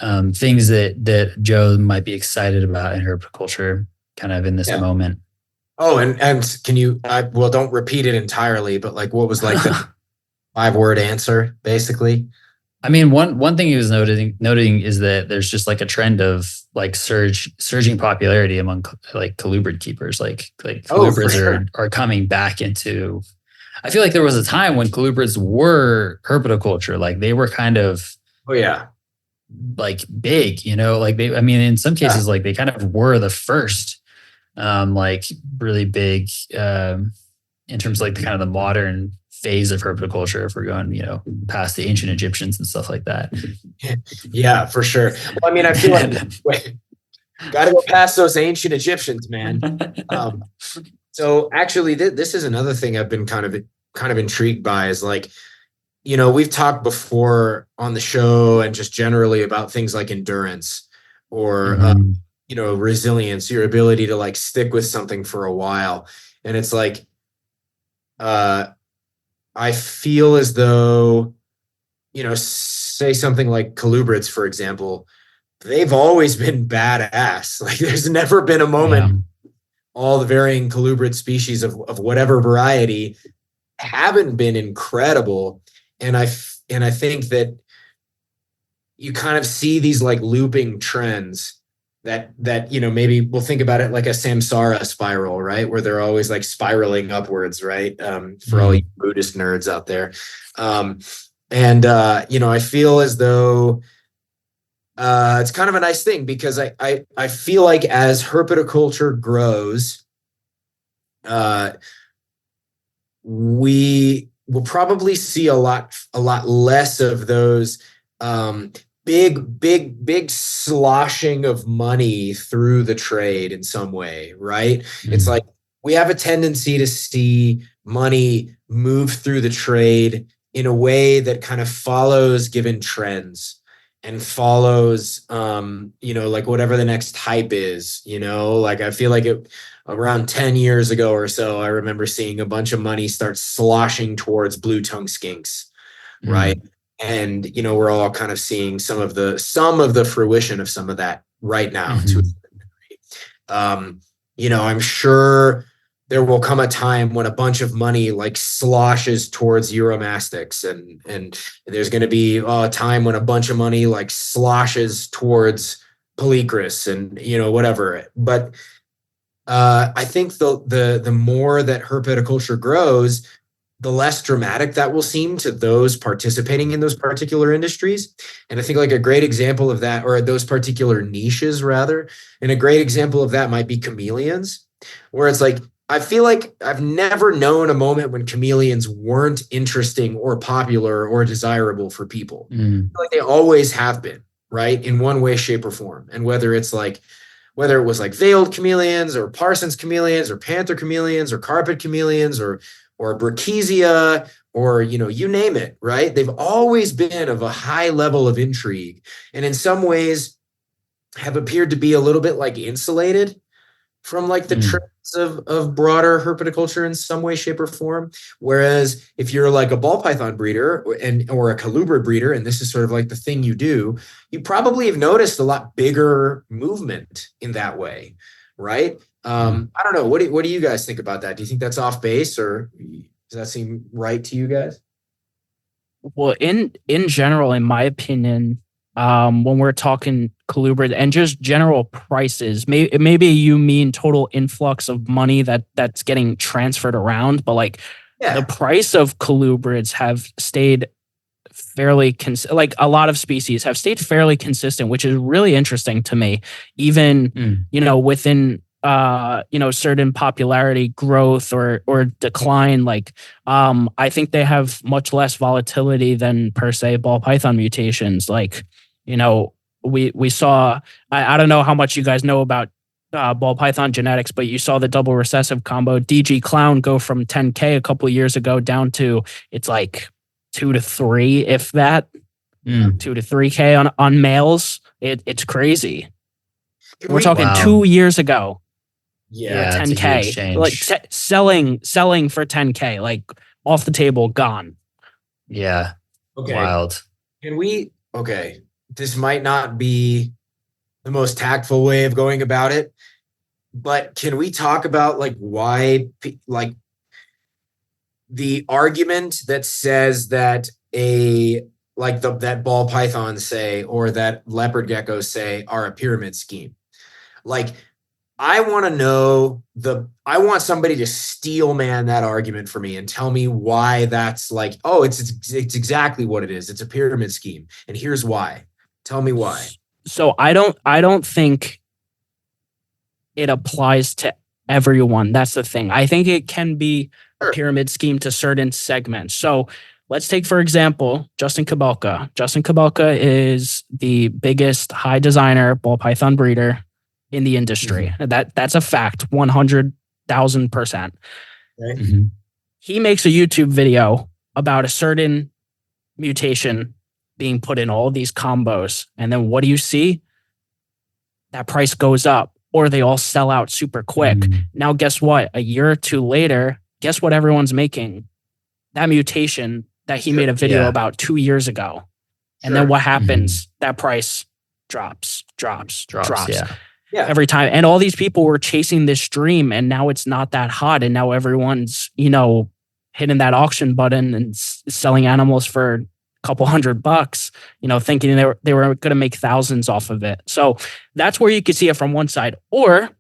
things that Joe might be excited about in herpetoculture kind of in this moment. Oh, and can you don't repeat it entirely, but like what was like the 5-word answer basically? I mean, one thing he was noting is that there's just like a trend of like surging popularity among like colubrid keepers. Like colubrids are coming back into. I feel like there was a time when colubrids were herpetoculture. Like they were kind of like big, you know. Like they, I mean, in some cases, like they kind of were the first, like really big in terms of like the kind of the modern phase of herpetoculture, if we're going, you know, past the ancient Egyptians and stuff like that. Yeah, for sure. Well, I mean, I feel like got to go past those ancient Egyptians, man. So actually, this is another thing I've been kind of intrigued by is like, you know, we've talked before on the show and just generally about things like endurance or, you know, resilience, your ability to like stick with something for a while. And it's like, I feel as though, you know, say something like colubrids, for example, they've always been badass. Like there's never been a moment all the varying colubrid species of whatever variety haven't been incredible. And I think that you kind of see these like looping trends that maybe we'll think about it like a samsara spiral, right? Where they're always like spiraling upwards, right? For all you Buddhist nerds out there. I feel as though it's kind of a nice thing because I feel like as herpetoculture grows, we will probably see a lot less of those big sloshing of money through the trade in some way, right? It's like we have a tendency to see money move through the trade in a way that kind of follows given trends and follows, like whatever the next hype is, like I feel like around 10 years ago or so, I remember seeing a bunch of money start sloshing towards blue tongue skinks, right? And, we're all kind of seeing some of the fruition of some of that right now. To a certain degree. I'm sure there will come a time when a bunch of money like sloshes towards Euromastics and there's going to be a time when a bunch of money like sloshes towards Polycris and, whatever. But I think the more that herpetoculture grows, the less dramatic that will seem to those participating in those particular industries. And I think like a great example of that, or those particular niches rather, and a great example of that might be chameleons, where it's like, I feel like I've never known a moment when chameleons weren't interesting or popular or desirable for people. I feel like they always have been, right? In one way, shape, or form. And whether it was like veiled chameleons or Parsons chameleons or panther chameleons or carpet chameleons or Brachysia or, you name it, right? They've always been of a high level of intrigue and in some ways have appeared to be a little bit like insulated from like the trends of broader herpetoculture in some way, shape, or form. Whereas if you're like a ball python breeder or a colubrid breeder, and this is sort of like the thing you do, you probably have noticed a lot bigger movement in that way, right? I don't know. What do you guys think about that? Do you think that's off base, or does that seem right to you guys? Well, in general, in my opinion, when we're talking colubrid and just general prices, maybe you mean total influx of money that's getting transferred around, but like the price of colubrids have stayed fairly like a lot of species have stayed fairly consistent, which is really interesting to me. Even within certain popularity growth or decline, like I think they have much less volatility than per se ball python mutations. Like we saw, I don't know how much you guys know about ball python genetics, but you saw the double recessive combo DG clown go from 10K a couple of years ago down to it's like 2 to 3, if that, 2 to 3K on males. It's crazy. We're talking 2 years ago. Yeah, 10K, like selling for 10K, like off the table, gone. Yeah. Okay. Wild. Okay. This might not be the most tactful way of going about it, but can we talk about like why, like the argument that says that that ball pythons say, or that leopard geckos say are a pyramid scheme? Like, I want to know I want somebody to steel man that argument for me and tell me why that's like, oh, it's exactly what it is. It's a pyramid scheme. And here's why. Tell me why. So I don't think it applies to everyone. That's the thing. I think it can be a pyramid scheme to certain segments. So let's take, for example, Justin Kabelka. Justin Kabelka is the biggest high designer ball python breeder in the industry. That's a fact, 100,000%. Okay. He makes a YouTube video about a certain mutation being put in all these combos. And then what do you see? That price goes up, or they all sell out super quick. Now, guess what? A year or two later, guess what everyone's making? That mutation that he made a video about 2 years ago. And then what happens? That price drops. Yeah. every time. And all these people were chasing this dream, and now it's not that hot. And now everyone's, hitting that auction button and selling animals for a couple $100, thinking they were going to make thousands off of it. So that's where you can see it from one side. Or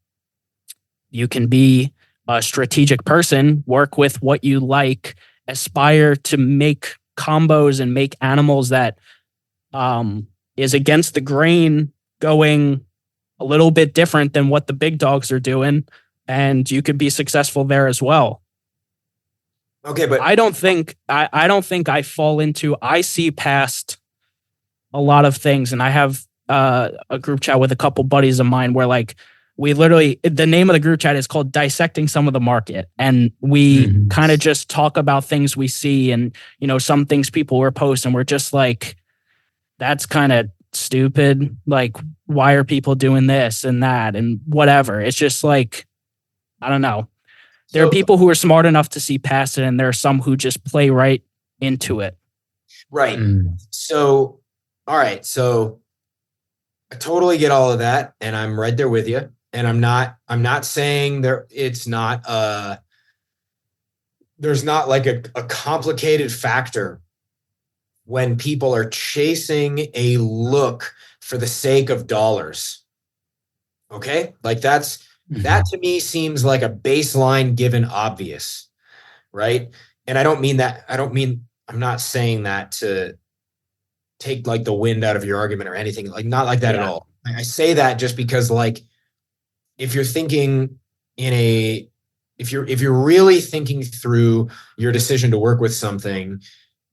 you can be a strategic person, work with what you like, aspire to make combos and make animals that is against the grain, going a little bit different than what the big dogs are doing, and you could be successful there as well. Okay, but I don't think I fall into. I see past a lot of things, and I have a group chat with a couple buddies of mine where like we literally, the name of the group chat is called Dissecting Some of the Market, and we kind of just talk about things we see, and some things people were posting. We're just like, that's kind of stupid. Like, why are people doing this and that and whatever? It's just like, I don't know. There are people who are smart enough to see past it, and there are some who just play right into it. Right. So, all right. So I totally get all of that, and I'm right there with you. And I'm not saying there's not like a complicated factor when people are chasing a look for the sake of dollars. Okay? Like that to me seems like a baseline given obvious, right? And I'm not saying that to take like the wind out of your argument or anything, like not like that at all. I say that just because like, if you're thinking if you're really thinking through your decision to work with something,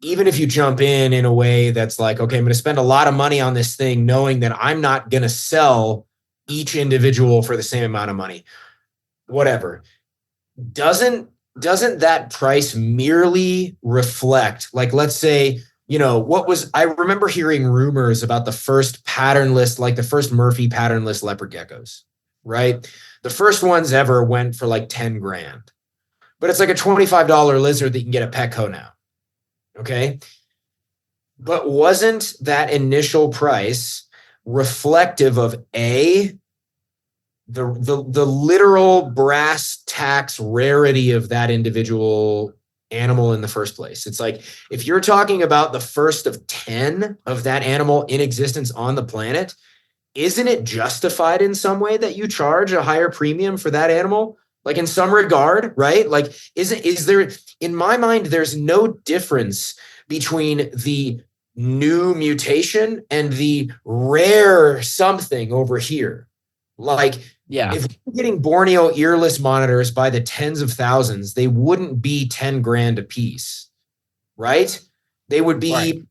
even if you jump in a way that's like, okay, I'm going to spend a lot of money on this thing, knowing that I'm not going to sell each individual for the same amount of money, whatever. Doesn't that price merely reflect, like, let's say, I remember hearing rumors about the first patternless, like the first Murphy patternless leopard geckos, right? The first ones ever went for like 10 grand, but it's like a $25 lizard that you can get at Petco now. Okay. But wasn't that initial price reflective of the literal brass tacks rarity of that individual animal in the first place? It's like, if you're talking about the first of 10 of that animal in existence on the planet, isn't it justified in some way that you charge a higher premium for that animal? Like in some regard, right? Like, is there, in my mind, there's no difference between the new mutation and the rare something over here. Like, if we're getting Borneo earless monitors by the tens of thousands, they wouldn't be 10 grand a piece, right? They would be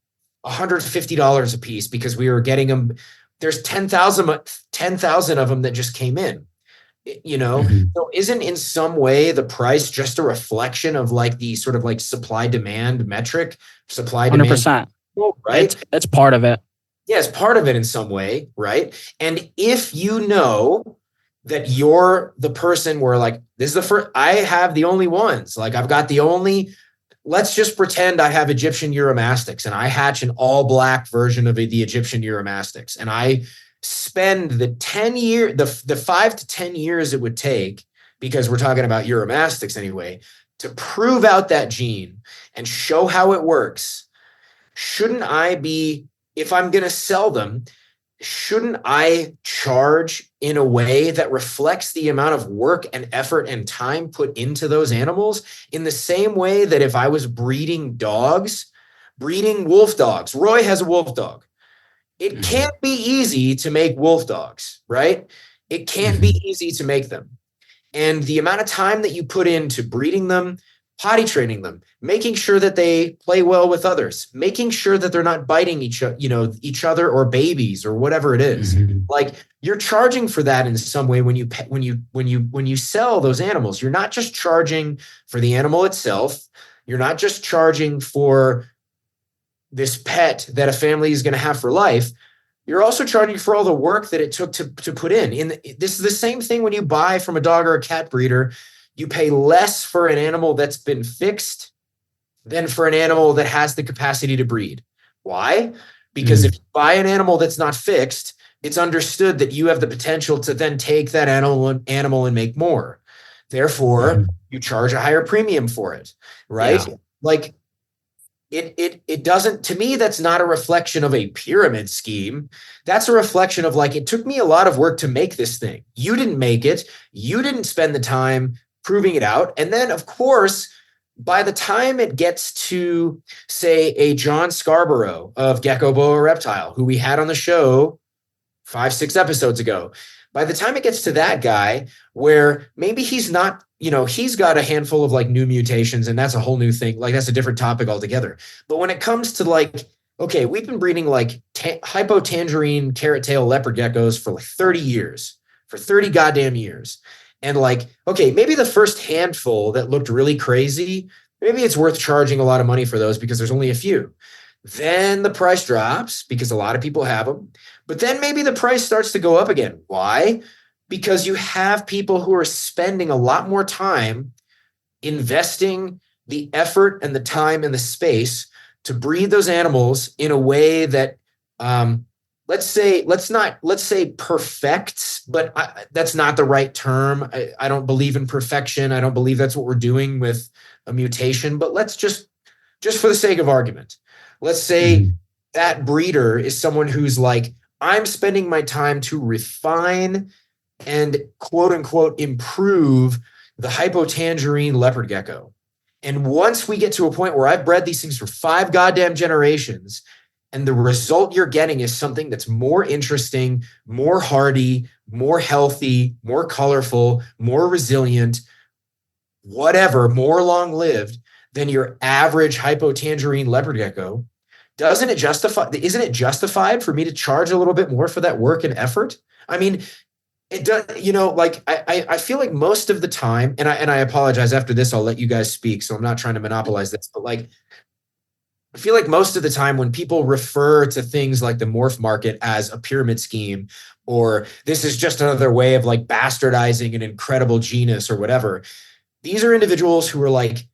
$150 a piece because we were getting them. There's 10,000 of them that just came in, So isn't in some way the price just a reflection of like the sort of like supply demand metric, 100%, right? That's part of it. Yeah, it's part of it in some way, right? And if you know that you're the person where like, this is the first, I have the only ones, like I've got the only, let's just pretend I have Egyptian Uromastics and I hatch an all black version of the Egyptian Uromastics. And I spend the 5 to 10 years it would take, because we're talking about Uromastics anyway, to prove out that gene and show how it works. Shouldn't I be, if I'm going to sell them, shouldn't I charge in a way that reflects the amount of work and effort and time put into those animals, in the same way that if I was breeding wolf dogs? Roy has a wolf dog. It can't be easy to make wolf dogs, right? It can't be easy to make them. And the amount of time that you put into breeding them, potty training them, making sure that they play well with others, making sure that they're not biting each other or babies or whatever it is. Like, you're charging for that in some way when you sell those animals. You're not just charging for the animal itself. You're not just charging for this pet that a family is going to have for life. You're also charging for all the work that it took to put in. This is the same thing when you buy from a dog or a cat breeder. You pay less for an animal that's been fixed than for an animal that has the capacity to breed. Why? Because if you buy an animal that's not fixed, it's understood that you have the potential to then take that animal and make more. Therefore, you charge a higher premium for it, right? Yeah. Like it doesn't, to me, that's not a reflection of a pyramid scheme. That's a reflection of like, it took me a lot of work to make this thing. You didn't make it. You didn't spend the time proving it out. And then, of course, by the time it gets to, say, a John Scarborough of Gecko Boa Reptile, who we had on the show 5-6 episodes ago, by the time it gets to that guy, where maybe he's not, he's got a handful of like new mutations, and that's a whole new thing. Like, that's a different topic altogether. But when it comes to like, okay, we've been breeding like hypotangerine carrot tail leopard geckos for like 30 years, for 30 goddamn years. And like, okay, maybe the first handful that looked really crazy, maybe it's worth charging a lot of money for those because there's only a few. Then the price drops because a lot of people have them. But then maybe the price starts to go up again. Why? Because you have people who are spending a lot more time investing the effort and the time and the space to breed those animals in a way that, let's say perfects, but that's not the right term. I don't believe in perfection. I don't believe that's what we're doing with a mutation, but let's just for the sake of argument, let's say that breeder is someone who's like, I'm spending my time to refine and quote unquote improve the hypotangerine leopard gecko. And once we get to a point where I've bred these things for 5 goddamn generations, and the result you're getting is something that's more interesting, more hardy, more healthy, more colorful, more resilient, whatever, more long-lived than your average hypotangerine leopard gecko, isn't it justified for me to charge a little bit more for that work and effort? I mean, it does, like I feel like most of the time, and I apologize, after this, I'll let you guys speak, so I'm not trying to monopolize this, but like, I feel like most of the time when people refer to things like the morph market as a pyramid scheme, or this is just another way of like bastardizing an incredible genus or whatever, these are individuals who are like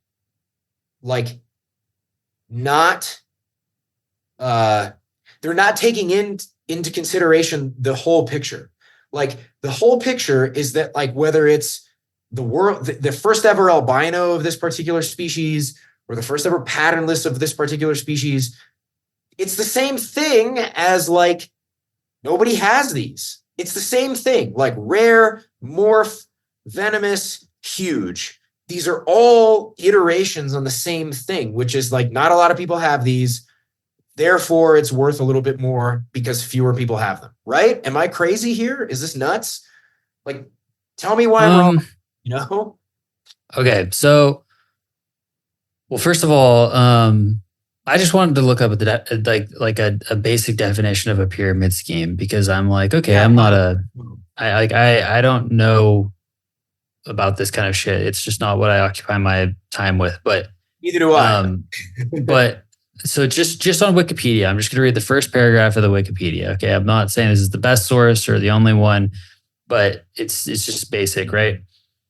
not, they're not taking into consideration the whole picture. Like, the whole picture is that, like, whether it's the first ever albino of this particular species, or the first ever patternless of this particular species, it's the same thing as like, nobody has these. It's the same thing, like rare, morph, venomous, huge. These are all iterations on the same thing, which is like, not a lot of people have these. Therefore, it's worth a little bit more because fewer people have them, right? Am I crazy here? Is this nuts? Like, tell me why I'm wrong, Okay, so, well, first of all, I just wanted to look up a basic definition of a pyramid scheme, because I'm like, okay, I don't know about this kind of shit. It's just not what I occupy my time with, but neither do I. But so just on Wikipedia, I'm just going to read the first paragraph of the Wikipedia. Okay, I'm not saying this is the best source or the only one, but it's just basic, right?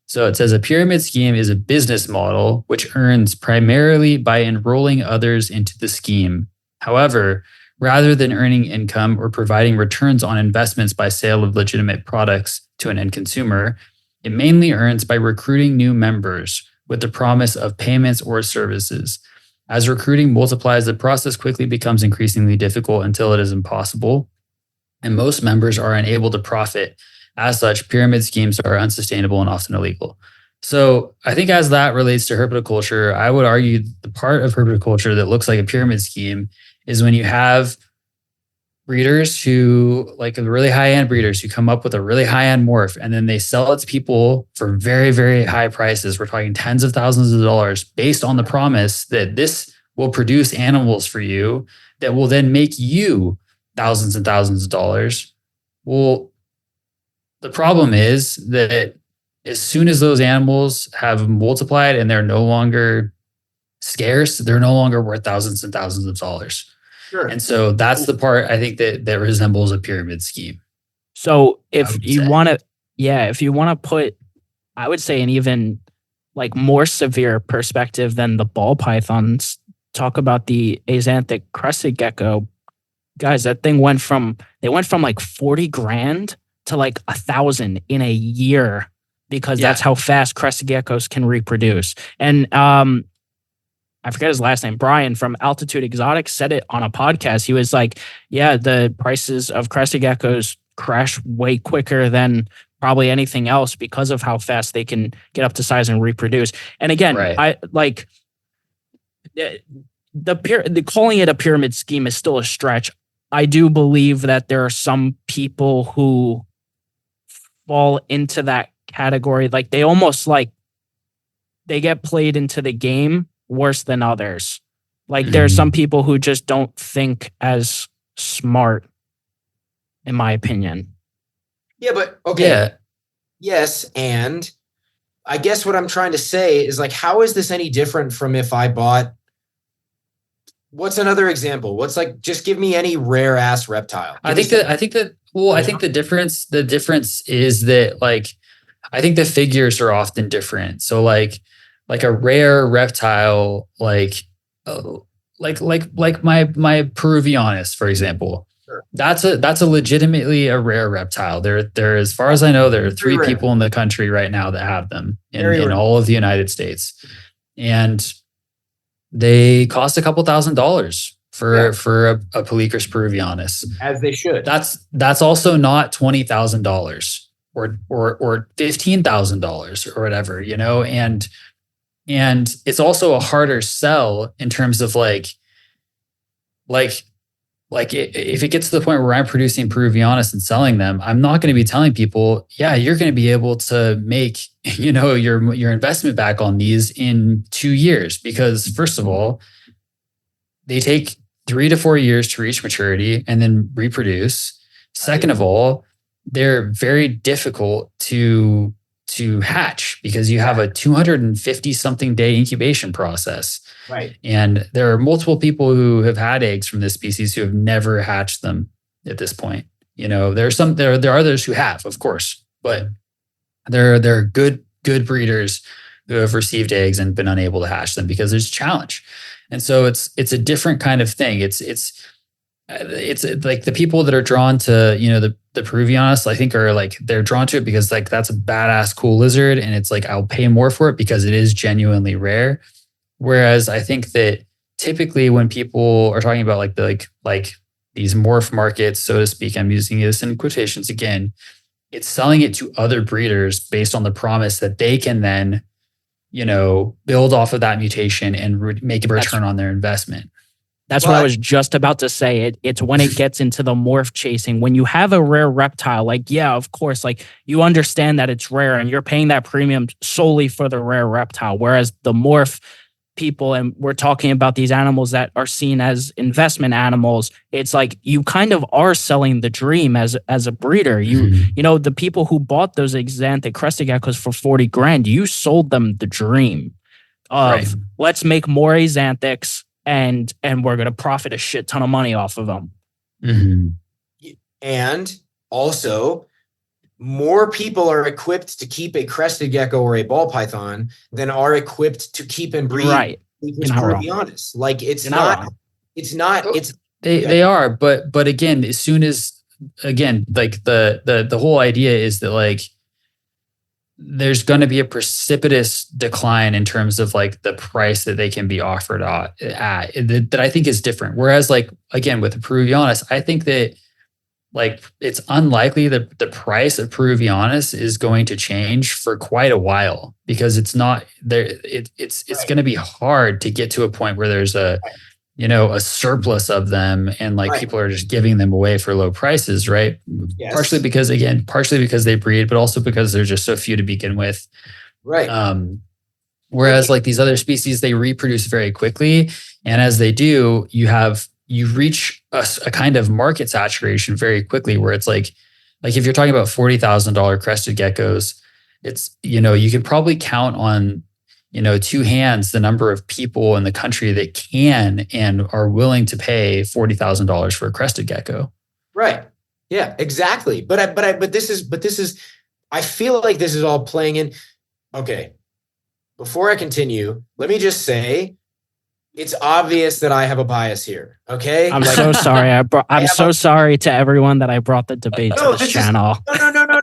So it says a pyramid scheme is a business model which earns primarily by enrolling others into the scheme. However, rather than earning income or providing returns on investments by sale of legitimate products to an end consumer, it mainly earns by recruiting new members with the promise of payments or services. As recruiting multiplies, the process quickly becomes increasingly difficult until it is impossible, and most members are unable to profit. As such, pyramid schemes are unsustainable and often illegal. So I think as that relates to herpetoculture, I would argue the part of herpetoculture that looks like a pyramid scheme is when you have breeders who, like really high-end breeders who come up with a really high-end morph, and then they sell it to people for very, very high prices. We're talking tens of thousands of dollars based on the promise that this will produce animals for you that will then make you thousands and thousands of dollars. Well, the problem is that as soon as those animals have multiplied and they're no longer scarce, they're no longer worth thousands and thousands of dollars. Sure. And so that's the part I think that resembles a pyramid scheme. So if you want to put, I would say, an even like more severe perspective than the ball pythons, talk about the axanthic crested gecko. guys, that thing went from like 40 grand to like 1,000 in a year because that's how fast crested geckos can reproduce. And I forget his last name, Brian from Altitude Exotics, said it on a podcast. He was like, yeah, the prices of crested geckos crash way quicker than probably anything else because of how fast they can get up to size and reproduce. And again, I like the calling it a pyramid scheme is still a stretch. I do believe that there are some people who fall into that category. Like they almost like they get played into the game worse than others. Like there's some people who just don't think as smart, in my opinion. Yeah, but okay. Yeah. Yes, and I guess what I'm trying to say is like, how is this any different from if I bought? What's another example? What's like? Just give me any rare ass reptile. I think the difference is that like, I think the figures are often different. So like a rare reptile, like my Peruvianus, for example. Sure. That's a legitimately a rare reptile. There, as far as I know, there are 3 people in the country right now that have them in all of the United States, and they cost a couple $1,000s for a Polychrus peruvianus, as they should. That's also not $20,000 or $15,000 or whatever, you know, and it's also a harder sell in terms of like if it gets to the point where I'm producing Peruvianus and selling them, I'm not going to be telling people, yeah, you're going to be able to make, you know, your investment back on these in 2 years, because first of all, they take 3 to 4 years to reach maturity and then reproduce. Second of all, they're very difficult to hatch because you have a 250 something day incubation process. Right. And there are multiple people who have had eggs from this species who have never hatched them at this point. You know, there are others who have, of course, but there are good breeders who have received eggs and been unable to hatch them because there's a challenge. And so it's a different kind of thing. It's like the people that are drawn to, you know, the Peruvianus, I think are like, they're drawn to it because like that's a badass cool lizard. And it's like, I'll pay more for it because it is genuinely rare. Whereas I think that typically when people are talking about like these morph markets, so to speak, I'm using this in quotations again, it's selling it to other breeders based on the promise that they can then, you know, build off of that mutation and make a return on their investment. That's what I was just about to say. It's when it gets into the morph chasing. When you have a rare reptile, like, yeah, of course, like you understand that it's rare and you're paying that premium solely for the rare reptile. Whereas the morph people, and we're talking about these animals that are seen as investment animals, it's like you kind of are selling the dream as a breeder. You know, the people who bought those Xanthic crested geckos for 40 grand, you sold them the dream of let's make more Xanthics. And we're going to profit a shit ton of money off of them. And also, more people are equipped to keep a crested gecko or a ball python than are equipped to keep and breed. Right. Peruvianus. Like they are, but again, as soon as like the whole idea is that like there's going to be a precipitous decline in terms of like the price that they can be offered at that I think is different. Whereas like, again, with the Peruvianus, I think that like it's unlikely that the price of Peruvianus is going to change for quite a while because it's not there. It's going to be hard to get to a point where there's a surplus of them and like people are just giving them away for low prices, right? Yes. Partially because they breed, but also because there's just so few to begin with. Right. Whereas like these other species, they reproduce very quickly. And as they do, you reach a kind of market saturation very quickly where it's like if you're talking about $40,000 crested geckos, it's, you can probably count on, 2 hands the number of people in the country that can and are willing to pay $40,000 for a crested gecko. Right. Yeah, exactly. But this is, I feel like this is all playing in. Okay. Before I continue, let me just say, it's obvious that I have a bias here. Okay. I'm so sorry. I'm so sorry to everyone that I brought the debate to this channel. No.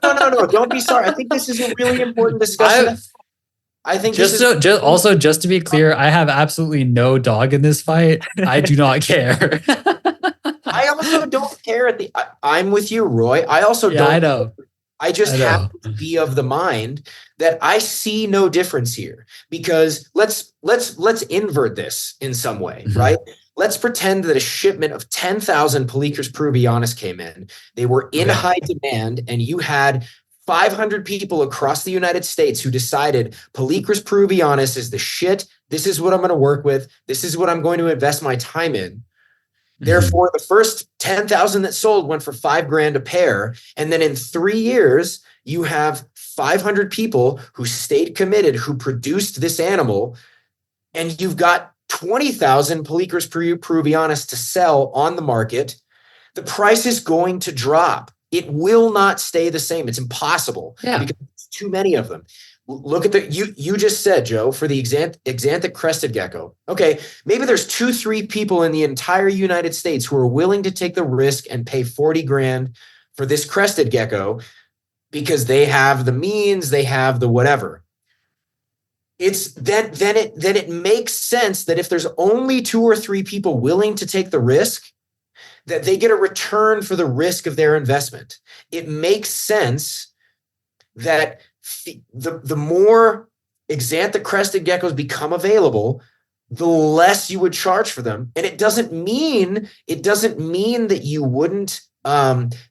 Don't be sorry. I think this is a really important discussion. I think just to be clear, I have absolutely no dog in this fight. I do not care. I also don't care. I'm with you, Roy. I also don't. I know. I just happen to be of the mind that I see no difference here, because let's invert this in some way, right? Let's pretend that a shipment of 10,000 Polychrus peruvianus came in. They were in high demand, and you had 500 people across the United States who decided Polychrus peruvianus is the shit. This is what I'm going to work with. This is what I'm going to invest my time in. Therefore, the first 10,000 that sold went for $5,000 a pair. And then in 3 years, you have 500 people who stayed committed, who produced this animal. And you've got 20,000 Polychrus peruvianus to sell on the market. The price is going to drop. It will not stay the same. It's impossible because there's too many of them. Look at you just said, Joe, for the Xanthic crested gecko. Okay, maybe there's 2-3 people in the entire United States who are willing to take the risk and pay $40,000 for this crested gecko because they have the means, they have the whatever. It's then it makes sense that if there's only 2 or 3 people willing to take the risk, that they get a return for the risk of their investment. It makes sense that the more Xanthic crested geckos become available, the less you would charge for them. And it doesn't mean that you wouldn't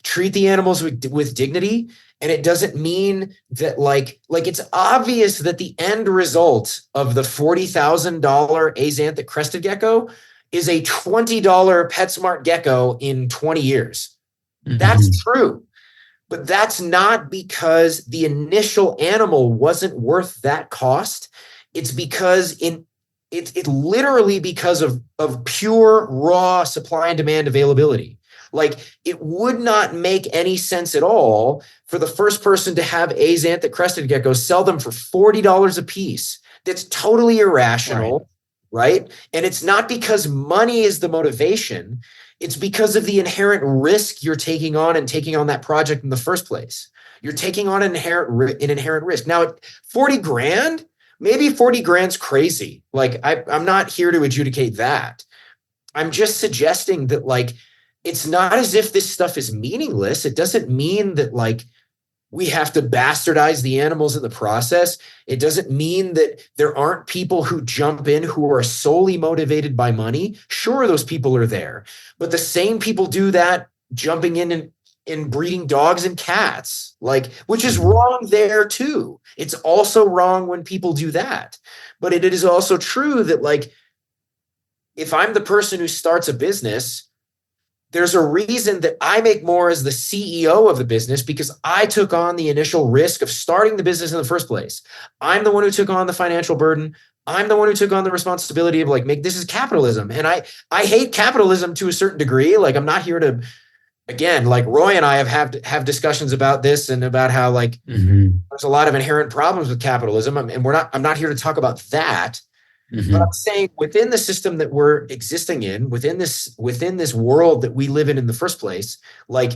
treat the animals with dignity. And it doesn't mean that like it's obvious that the end result of the $40,000 Xanthic crested gecko is a $20 PetSmart gecko in 20 years. That's true. But that's not because the initial animal wasn't worth that cost. It's because it's literally because of pure raw supply and demand availability. Like, it would not make any sense at all for the first person to have Xanthic crested geckos sell them for $40 a piece. That's totally irrational, right? And it's not because money is the motivation. It's because of the inherent risk you're taking on and taking on that project in the first place. You're taking on an inherent risk. Now, $40,000, maybe $40,000's crazy. Like, I'm not here to adjudicate that. I'm just suggesting that, like, it's not as if this stuff is meaningless. It doesn't mean that, like, we have to bastardize the animals in the process. It doesn't mean that there aren't people who jump in who are solely motivated by money. Sure, those people are there. But the same people do that jumping in and breeding dogs and cats, like, which is wrong there too. It's also wrong when people do that. But it is also true that, like, if I'm the person who starts a business, there's a reason that I make more as the CEO of the business, because I took on the initial risk of starting the business in the first place. I'm the one who took on the financial burden. I'm the one who took on the responsibility of, like, this is capitalism. And I hate capitalism to a certain degree. Like, I'm not here to, again, like, Roy and I have discussions about this and about how, like, there's a lot of inherent problems with capitalism. And I'm not here to talk about that. But I'm saying, within the system that we're existing in, within this world that we live in the first place, like,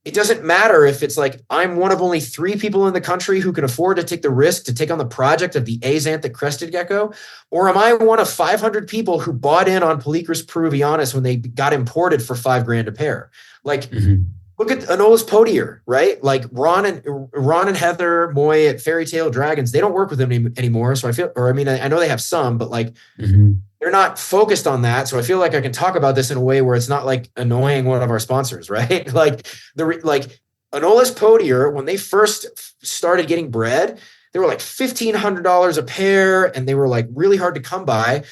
it doesn't matter if it's like I'm one of only 3 people in the country who can afford to take the risk to take on the project of the Xanthic crested gecko, or am I one of 500 people who bought in on Polychrus peruvianus when they got imported for $5,000 a pair? Like, look at Anolis podier, right? Like, Ron and Heather Moy at Fairy Tale Dragons, they don't work with them anymore. So I know they have some, but, like, they're not focused on that. So I feel like I can talk about this in a way where it's not, like, annoying one of our sponsors, right? Like, Anolis podier, when they first started getting bred, they were like $1,500 a pair, and they were, like, really hard to come by.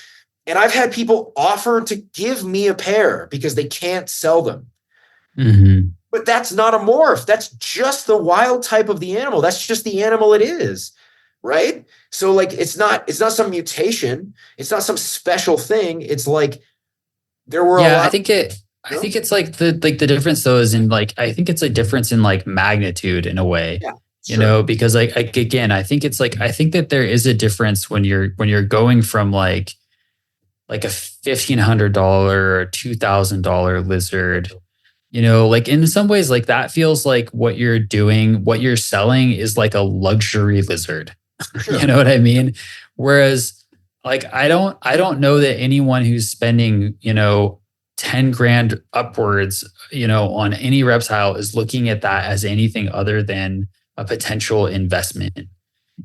And I've had people offer to give me a pair because they can't sell them. But that's not a morph. That's just the wild type of the animal. That's just the animal it is, right? So, like, it's not some mutation. It's not some special thing. It's like there were a lot. I think it's like the difference though is in, like, I think it's a difference in, like, magnitude in a way. Yeah, sure. You know, because, like, again, I think it's like, I think that there is a difference when you're going from, like, like a $1,500 or $2,000 lizard, like in some ways, like that feels like what you're doing, what you're selling is like a luxury lizard. Sure. You know what I mean? Whereas like I don't know that anyone who's spending, 10 grand upwards, on any reptile is looking at that as anything other than a potential investment.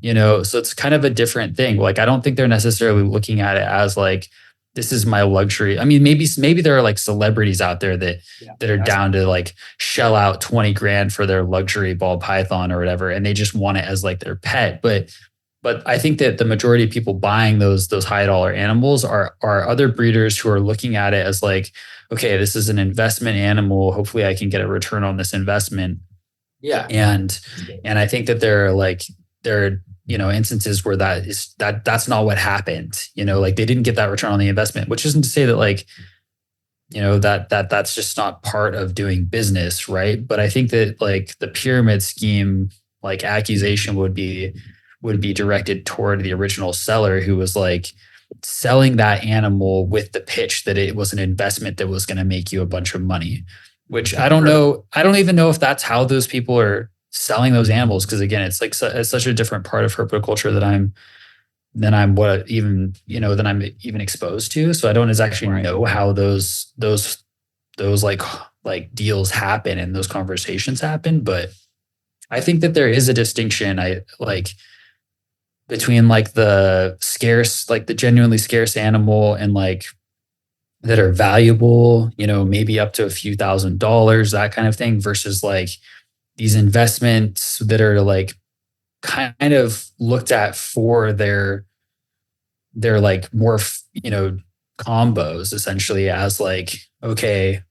So it's kind of a different thing. Like I don't think they're necessarily looking at it as like, this is my luxury. I mean, maybe there are like celebrities out there that are down to like shell out 20 grand for their luxury ball python or whatever, and they just want it as like their pet. But I think that the majority of people buying those high dollar animals are other breeders who are looking at it as like, okay, this is an investment animal. Hopefully I can get a return on this investment. Yeah. And I think that there are instances where that's not what happened. Like they didn't get that return on the investment, which isn't to say that like, that's just not part of doing business, right? But I think that like the pyramid scheme, like accusation would be directed toward the original seller who was like selling that animal with the pitch that it was an investment that was going to make you a bunch of money, which I don't know. I don't even know if that's how those people are selling those animals. Cause again, it's like it's such a different part of herpetoculture that I'm even exposed to. So I don't actually know how those like deals happen and those conversations happen. But I think that there is a distinction between like the scarce, like the genuinely scarce animal and like that are valuable, maybe up to a few $1,000s, that kind of thing, versus like these investments that are like kind of looked at for their like more, combos essentially as like, okay.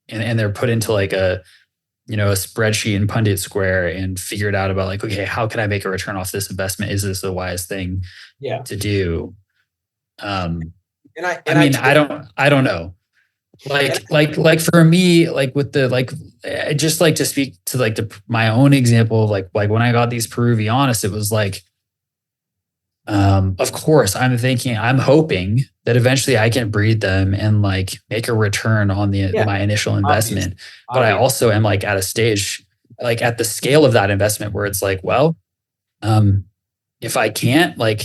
And they're put into like a spreadsheet in Pundit Square and figured out about like, okay, how can I make a return off this investment? Is this the wise thing to do? I don't know. Like for me, like with the, like, I just like to speak to like my own example of like when I got these Peruvianas, it was like, of course I'm hoping that eventually I can breed them and like make a return on my initial investment. But I also am like at a stage, like at the scale of that investment where it's like, well, if I can't, like,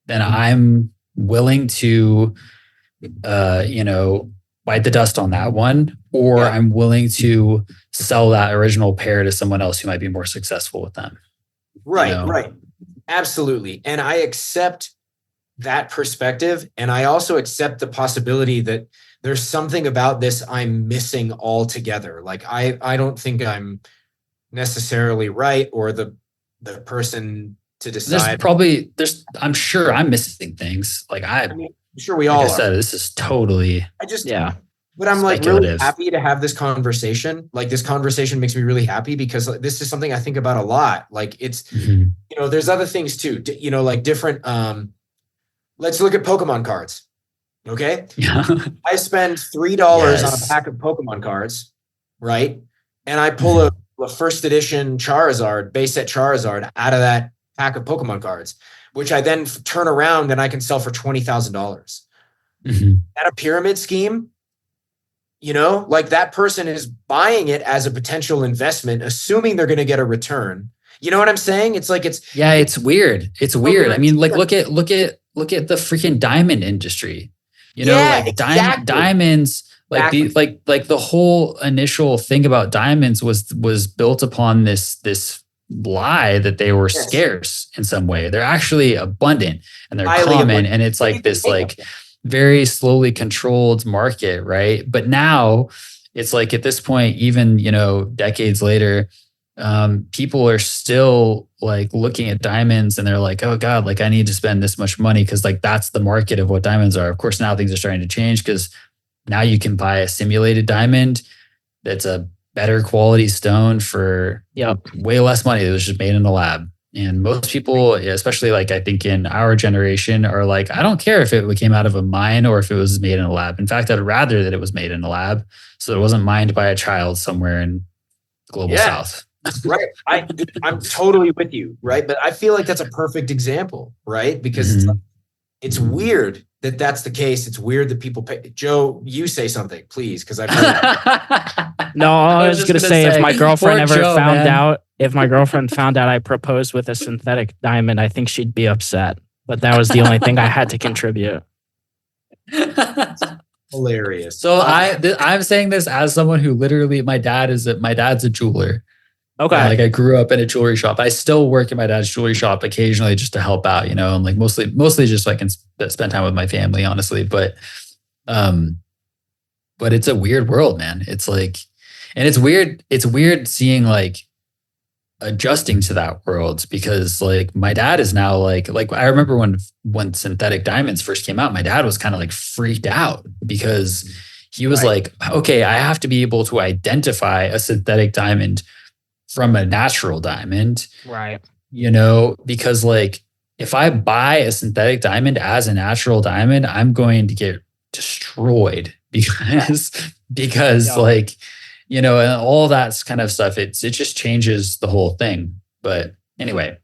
then I'm willing to, bite the dust on that one, or I'm willing to sell that original pair to someone else who might be more successful with them. Right. Right. Absolutely. And I accept that perspective. And I also accept the possibility that there's something about this I'm missing altogether. Like, I don't think I'm necessarily right or the person to decide. I'm sure I'm missing things. Like I'm sure we all are. I said, this is totally, but I'm like really happy to have this conversation. Like this conversation makes me really happy because this is something I think about a lot. Like it's, there's other things too, like different, let's look at Pokemon cards. Okay. Yeah. I spend $3 on a pack of Pokemon cards. Right. And I pull a first edition Charizard, base set Charizard out of that pack of Pokemon cards, which I then turn around and I can sell for $20,000. At a pyramid scheme, like that person is buying it as a potential investment, assuming they're going to get a return. You know what I'm saying? It's like, it's weird. It's weird. I mean, like, look at the freaking diamond industry, diamonds, like the whole initial thing about diamonds was built upon this lie that they were scarce in some way. They're actually abundant and they're common. And it's like this, like, very slowly controlled market, right? But now it's like at this point, even decades later, people are still like looking at diamonds and they're like, oh God, like I need to spend this much money because like that's the market of what diamonds are. Of course, now things are starting to change because now you can buy a simulated diamond that's a better quality stone for way less money. It was just made in a lab. And most people, especially like I think in our generation, are like, I don't care if it came out of a mine or if it was made in a lab. In fact, I'd rather that it was made in a lab so it wasn't mined by a child somewhere in the global south. Right. I'm totally with you. Right. But I feel like that's a perfect example. Right. Because it's weird that that's the case. It's weird that people pay. Joe, you say something, please, because I've heard. No, I was just gonna say if my girlfriend ever Joe, found man. out, if my girlfriend found out I proposed with a synthetic diamond, I think she'd be upset. But that was the only thing I had to contribute. Hilarious. So I'm saying this as someone who literally, my dad's a jeweler. Okay. Like I grew up in a jewelry shop. I still work in my dad's jewelry shop occasionally just to help out, you know, and like mostly just so I can spend time with my family, honestly. But it's a weird world, man. It's like, and it's weird seeing like adjusting to that world, because like my dad is now like I remember when synthetic diamonds first came out, my dad was kind of like freaked out because he was like, okay, I have to be able to identify a synthetic diamond from a natural diamond. Right. You know, because like if I buy a synthetic diamond as a natural diamond, I'm going to get destroyed because like, you know, and all that kind of stuff, it just changes the whole thing. But anyway,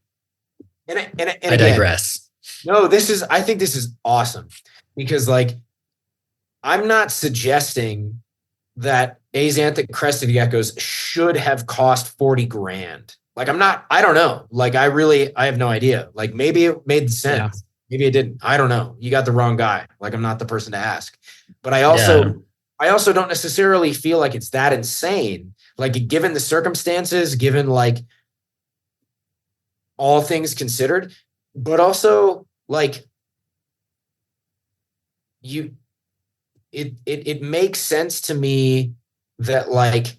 and I digress. No, I think this is awesome, because like, I'm not suggesting that axanthic crested geckos should have cost 40 grand. Like I don't know. Like I have no idea. Like maybe it made sense. Yeah. Maybe it didn't. I don't know. You got the wrong guy. Like I'm not the person to ask. But I also don't necessarily feel like it's that insane. Like given the circumstances, given like all things considered, but also like it makes sense to me that like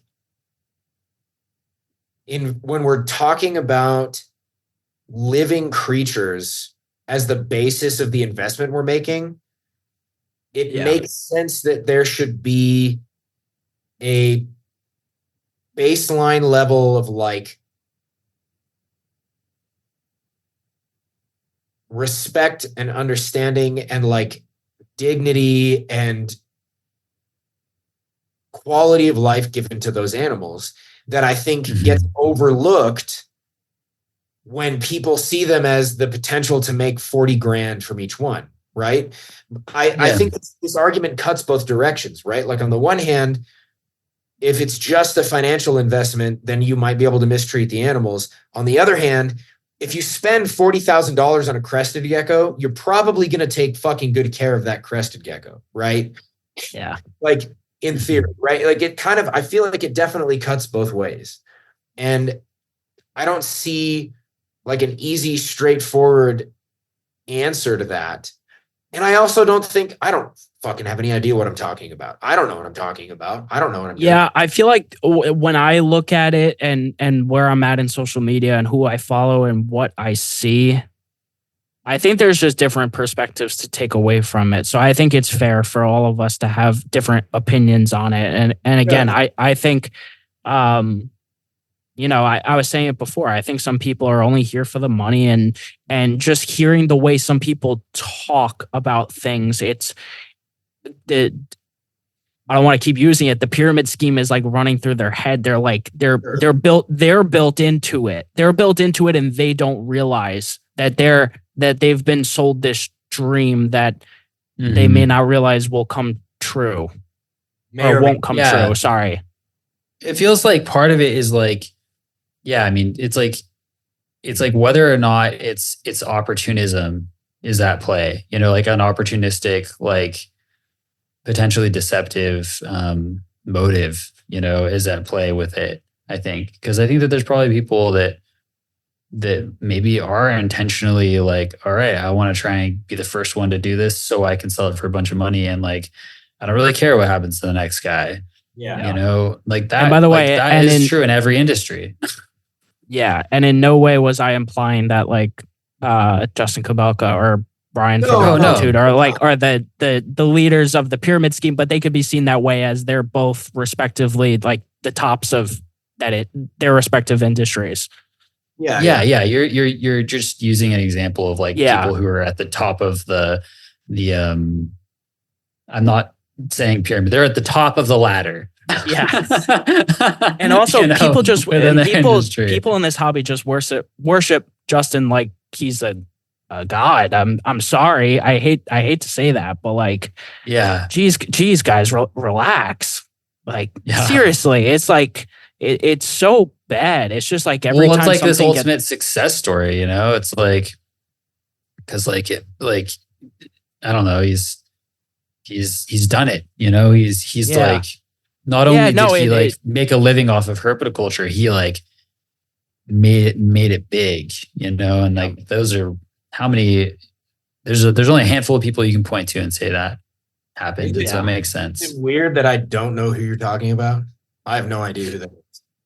when we're talking about living creatures as the basis of the investment we're making, it makes sense that there should be a baseline level of like respect and understanding and like dignity and quality of life given to those animals that I think gets overlooked when people see them as the potential to make 40 grand from each one. Right. I think this argument cuts both directions, right? Like on the one hand, if it's just a financial investment, then you might be able to mistreat the animals. On the other hand, if you spend $40,000 on a crested gecko, you're probably going to take fucking good care of that crested gecko. Right. Yeah. Like in theory, right? Like I feel like it definitely cuts both ways. And I don't see like an easy, straightforward answer to that. And I also don't fucking have any idea what I'm talking about. I don't know what I'm talking about. I don't know what I'm doing. Yeah, I feel like when I look at it and where I'm at in social media and who I follow and what I see, I think there's just different perspectives to take away from it. So I think it's fair for all of us to have different opinions on it. And again, I think, you know, I was saying it before. I think some people are only here for the money, and just hearing the way some people talk about things, I don't want to keep using it. The pyramid scheme is like running through their head. They're like they're built into it. They're built into it, and they don't realize that they've been sold this dream that they may not realize will come true or won't come true. Sorry. It feels like part of it is like, yeah, I mean, it's like whether or not it's opportunism is at play, you know, like an opportunistic, like potentially deceptive motive, you know, is at play with it, I think. Because I think that there's probably people that maybe are intentionally like, all right, I want to try and be the first one to do this so I can sell it for a bunch of money. And like, I don't really care what happens to the next guy. Yeah. You know, like that. And by the way, that is true in every industry. Yeah. And in no way was I implying that like Justin Kobelka or Brian from Herpetoculture are the leaders of the pyramid scheme, but they could be seen that way as they're both respectively like the tops of their respective industries. Yeah. You're just using an example of like people who are at the top of the I'm not saying pyramid. They're at the top of the ladder. Yeah. And also, you know, people in this hobby just worship Justin like he's a god. I'm sorry. I hate to say that, but like, Yeah. geez, guys, relax. Like, Yeah. seriously, it's like it's so bad. It's just like every Well, time it's like this something ultimate success story, you know? It's like, because I don't know, he's done it, you know? He's Yeah. like, not Yeah, only no, did he it- like it- make a living off of herpetoculture, he like made it big, you know? And like those are how many there's only a handful of people you can point to and say that happened. And so it makes sense. Is it weird that I don't know who you're talking about? I have no idea who that is.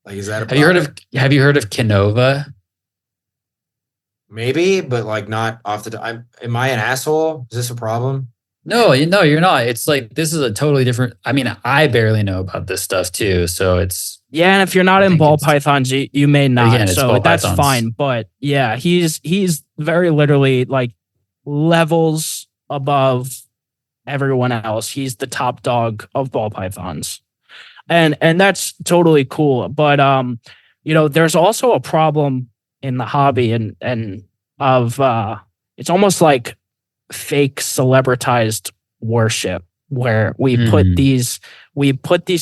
Like, is that a Have you heard of Canova? maybe, but like not off the top. Am I an asshole? Is this a problem? No, you're not. It's like this is a totally different. I mean, I barely know about this stuff too, so it's Yeah, and if you're not I in think ball it's- pythons, you may not. Again, it's so ball that's pythons. fine. But yeah, he's very literally like levels above everyone else. He's the top dog of ball pythons. And that's totally cool. But there's also a problem in the hobby and of it's almost like fake celebritized worship where we put these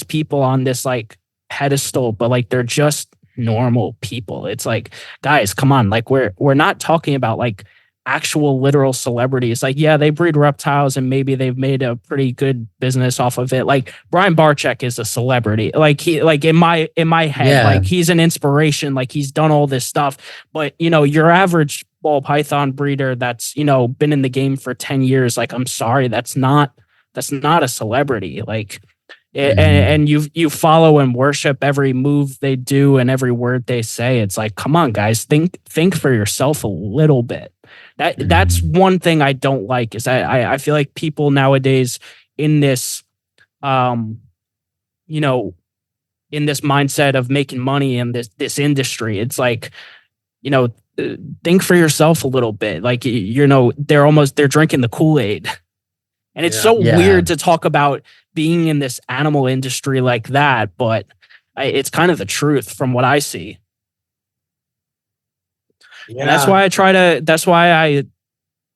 people on this like pedestal, but like they're just normal people. It's like, guys, come on, like we're not talking about like actual literal celebrities. Like, yeah, they breed reptiles and maybe they've made a pretty good business off of it. Like Brian Barczyk is a celebrity. Like he, like in my head, Yeah. like he's an inspiration. Like he's done all this stuff. But your average ball python breeder that's been in the game for 10 years. Like, I'm sorry, that's not a celebrity. Like, and you follow and worship every move they do and every word they say. It's like, come on, guys, think for yourself a little bit. That's one thing I don't like is I feel like people nowadays in this, in this mindset of making money in this industry, it's like, think for yourself a little bit. Like, they're drinking the Kool-Aid. And it's so weird to talk about being in this animal industry like that, but it's kind of the truth from what I see. Yeah. And that's why I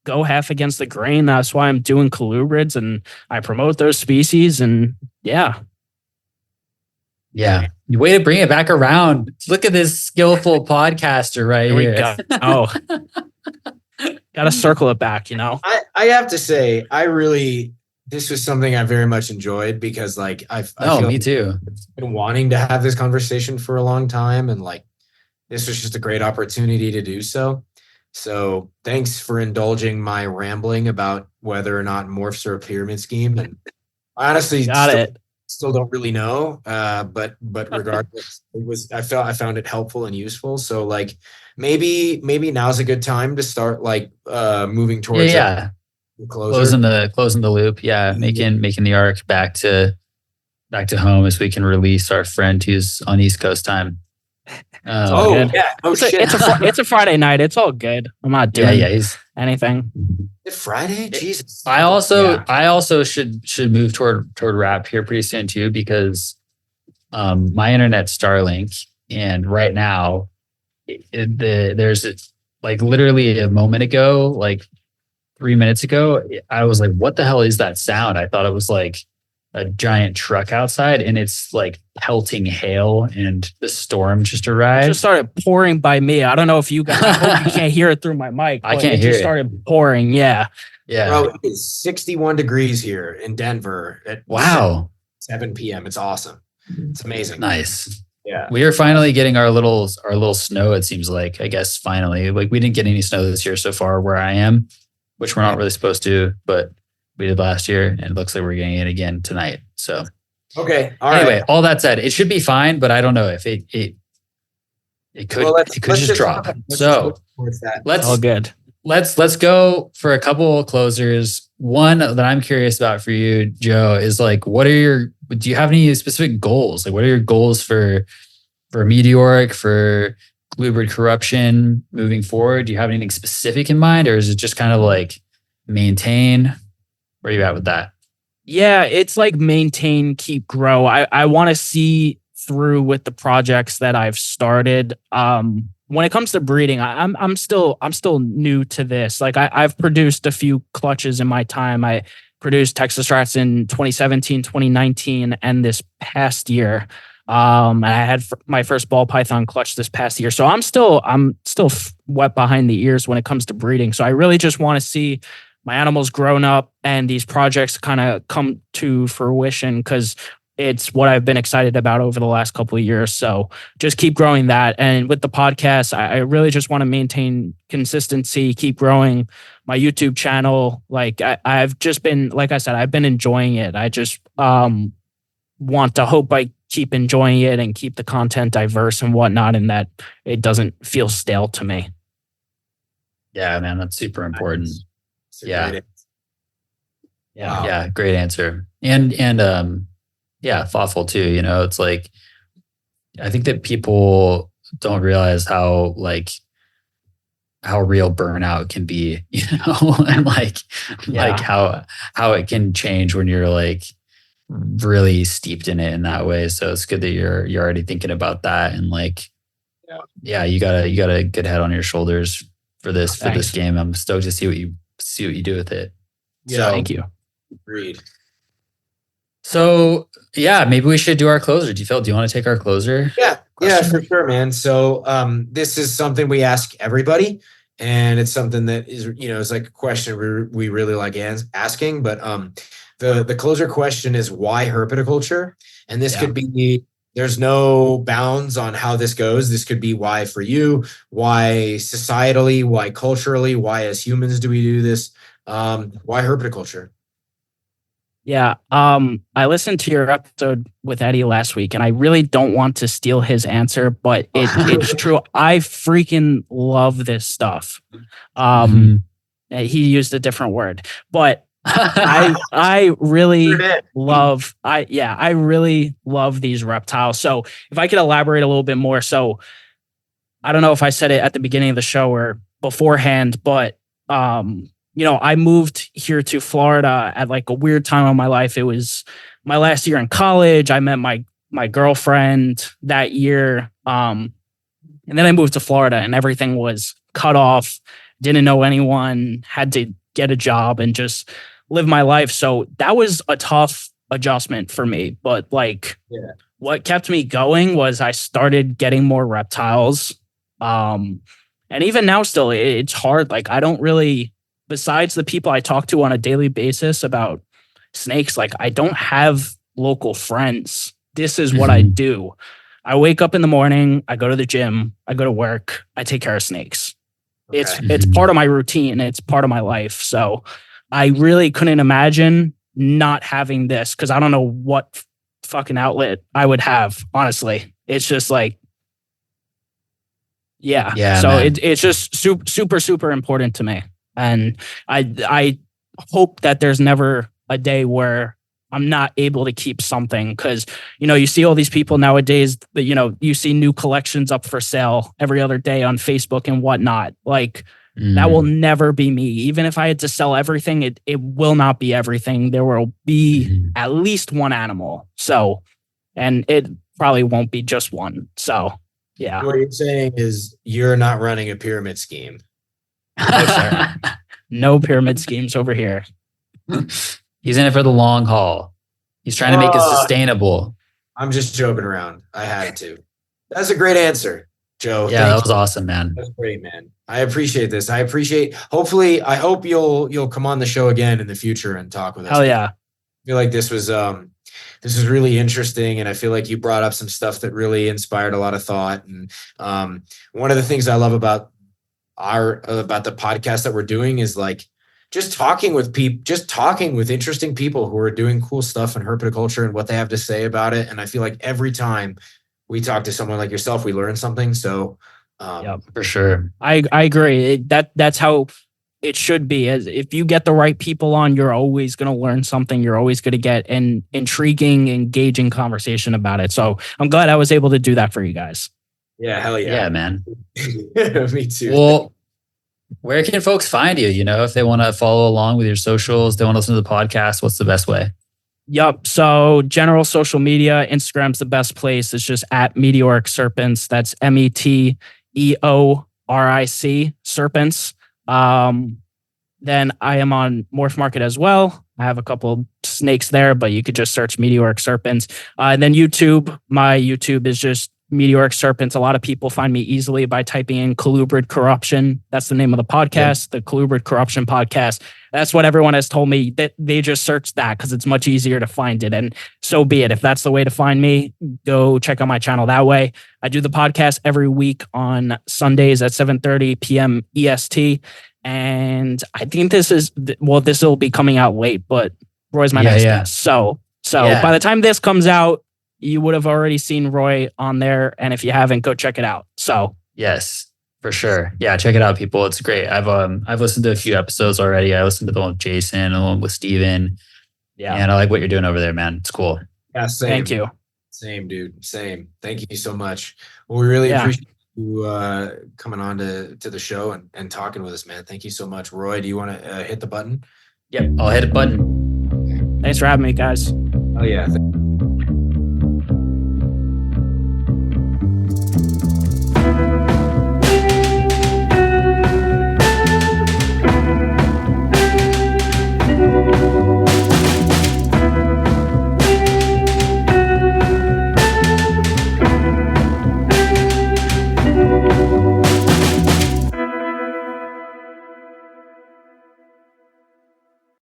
go half against the grain. That's why I'm doing colubrids and I promote those species. And yeah. Yeah. Way to bring it back around. Look at this skillful podcaster right here. We go. Oh, got to circle it back, I have to say, this was something I very much enjoyed because like I feel me too. I've been wanting to have this conversation for a long time. And like, this was just a great opportunity to do so. So thanks for indulging my rambling about whether or not morphs are a pyramid scheme. And I honestly still don't really know. But regardless, I found it helpful and useful. So like maybe now's a good time to start like moving towards closing the loop. Yeah. Making the arc back to home as we can release our friend who's on East Coast time. It's a Friday night. It's all good. I'm not doing anything. It's Friday? Jesus. I also should move toward wrap here pretty soon too, because my internet's Starlink, and right now there's like literally a moment ago, like 3 minutes ago, I was like, what the hell is that sound? I thought it was like a giant truck outside, and it's like pelting hail, and the storm just arrived. It just started pouring by me. I don't know if you guys, I hope you can't hear it through my mic. I can't hear it. Just started pouring. Yeah. Bro, it is 61 degrees here in Denver at 7 p.m. It's awesome. It's amazing. Nice. Yeah. We are finally getting our little snow, it seems like. I guess finally. Like, we didn't get any snow this year so far where I am, which we're not really supposed to, but we did last year, and it looks like we're getting it again tonight. So, okay. Anyway, all that said, it should be fine, but I don't know if it could just drop. So all good. Let's go for a couple of closers. One that I'm curious about for you, Joe, is like, do you have any specific goals? Like, what are your goals for Meteoric, for colubrid corruption moving forward? Do you have anything specific in mind, or is it just kind of like maintain? Where are you at with that? Yeah, it's like maintain, keep, grow. I want to see through with the projects that I've started. when it comes to breeding, I'm still new to this. Like I've produced a few clutches in my time. I produced Texas Rats in 2017, 2019, and this past year. And I had my first ball python clutch this past year. So I'm still wet behind the ears when it comes to breeding. So I really just want to see my animals grown up and these projects kind of come to fruition, because it's what I've been excited about over the last couple of years. So just keep growing that. And with the podcast, I really just want to maintain consistency, keep growing my YouTube channel. Like I've just been, like I said, I've been enjoying it. I just want to hope I keep enjoying it and keep the content diverse and whatnot, and that it doesn't feel stale to me. Yeah, man, that's super important. Yeah. Yeah. Yeah. Great answer. And yeah, thoughtful too. You know, it's like, I think that people don't realize how real burnout can be, you know, and like how it can change when you're like really steeped in it in that way. So it's good that you're already thinking about that, and like, you got a good head on your shoulders for this game. I'm stoked to see what you do with it. Yeah, so, thank you. Agreed. So yeah, maybe we should do our closer. Do you want to take our closer? Yeah, for sure, man. So this is something we ask everybody, and it's something that is, you know, it's like a question we really like asking. But the closer question is, why herpetoculture? And this could be, there's no bounds on how this goes. This could be why for you, why societally, why culturally, why as humans do we do this? Why herpetoculture? Yeah. I listened to your episode with Eddie last week, and I really don't want to steal his answer, but it's true. I freaking love this stuff. He used a different word, but I really love these reptiles. So if I could elaborate a little bit more. So I don't know if I said it at the beginning of the show or beforehand, but you know, I moved here to Florida at like a weird time of my life. It was my last year in college. I met my girlfriend that year. And then I moved to Florida, and everything was cut off. Didn't know anyone, had to get a job and just live my life. So that was a tough adjustment for me. But like, what kept me going was I started getting more reptiles. And even now still, it's hard. Like, I don't really, besides the people I talk to on a daily basis about snakes, like I don't have local friends. This is what I do. I wake up in the morning, I go to the gym, I go to work, I take care of snakes. Okay. It's part of my routine. It's part of my life. So I really couldn't imagine not having this, because I don't know what fucking outlet I would have, honestly. It's just like, so it's just super, super important to me. And I hope that there's never a day where I'm not able to keep something, because, you know, you see all these people nowadays that, you know, you see new collections up for sale every other day on Facebook and whatnot. Like that will never be me. Even if I had to sell everything, it will not be everything. There will be at least one animal. So, and it probably won't be just one. So, yeah. What you're saying is you're not running a pyramid scheme. No, sir. No pyramid schemes over here. He's in it for the long haul. He's trying to make it sustainable. I'm just joking around. I had to. That's a great answer, Joe. Yeah, that was awesome, man. That's great, man. I appreciate this. I hope you'll come on the show again in the future and talk with us. Hell yeah. I feel like this was really interesting, and I feel like you brought up some stuff that really inspired a lot of thought. And one of the things I love about the podcast that we're doing is like just talking with interesting people who are doing cool stuff in herpetoculture and what they have to say about it. And I feel like every time we talk to someone like yourself, we learn something. So for sure. I agree. That's how it should be. As if you get the right people on, you're always going to learn something. You're always going to get an intriguing, engaging conversation about it. So I'm glad I was able to do that for you guys. Yeah, hell yeah. Yeah, man. Me too. Well, where can folks find you? You know, if they want to follow along with your socials, they want to listen to the podcast, what's the best way? Yep. So general social media, Instagram's the best place. It's just at Meteoric Serpents. That's METEORIC Meteoric, Serpents. Then I am on Morph Market as well. I have a couple snakes there, but you could just search Meteoric Serpents. And then YouTube, my YouTube is just Meteoric Serpents. A lot of people find me easily by typing in Colubrid Corruption. That's the name of the podcast, the Colubrid Corruption Podcast. That's what everyone has told me, that they just search that because it's much easier to find it. And so be it. If that's the way to find me, go check out my channel that way. I do the podcast every week on Sundays at 7:30 p.m. EST. And I think this will be coming out late, but Roy's my next guest. So by the time this comes out, you would have already seen Roy on there. And if you haven't, go check it out. So yes, for sure. Yeah, check it out, people. It's great. I've listened to a few episodes already. I listened to the one with Jason and the one with Steven. Yeah. And I like what you're doing over there, man. It's cool. Yeah, same. Thank you. Same, dude. Same. Thank you so much. Well, we really appreciate you coming on to the show and talking with us, man. Thank you so much. Roy, do you want to hit the button? Yep, I'll hit a button. Thanks for having me, guys. Oh, yeah.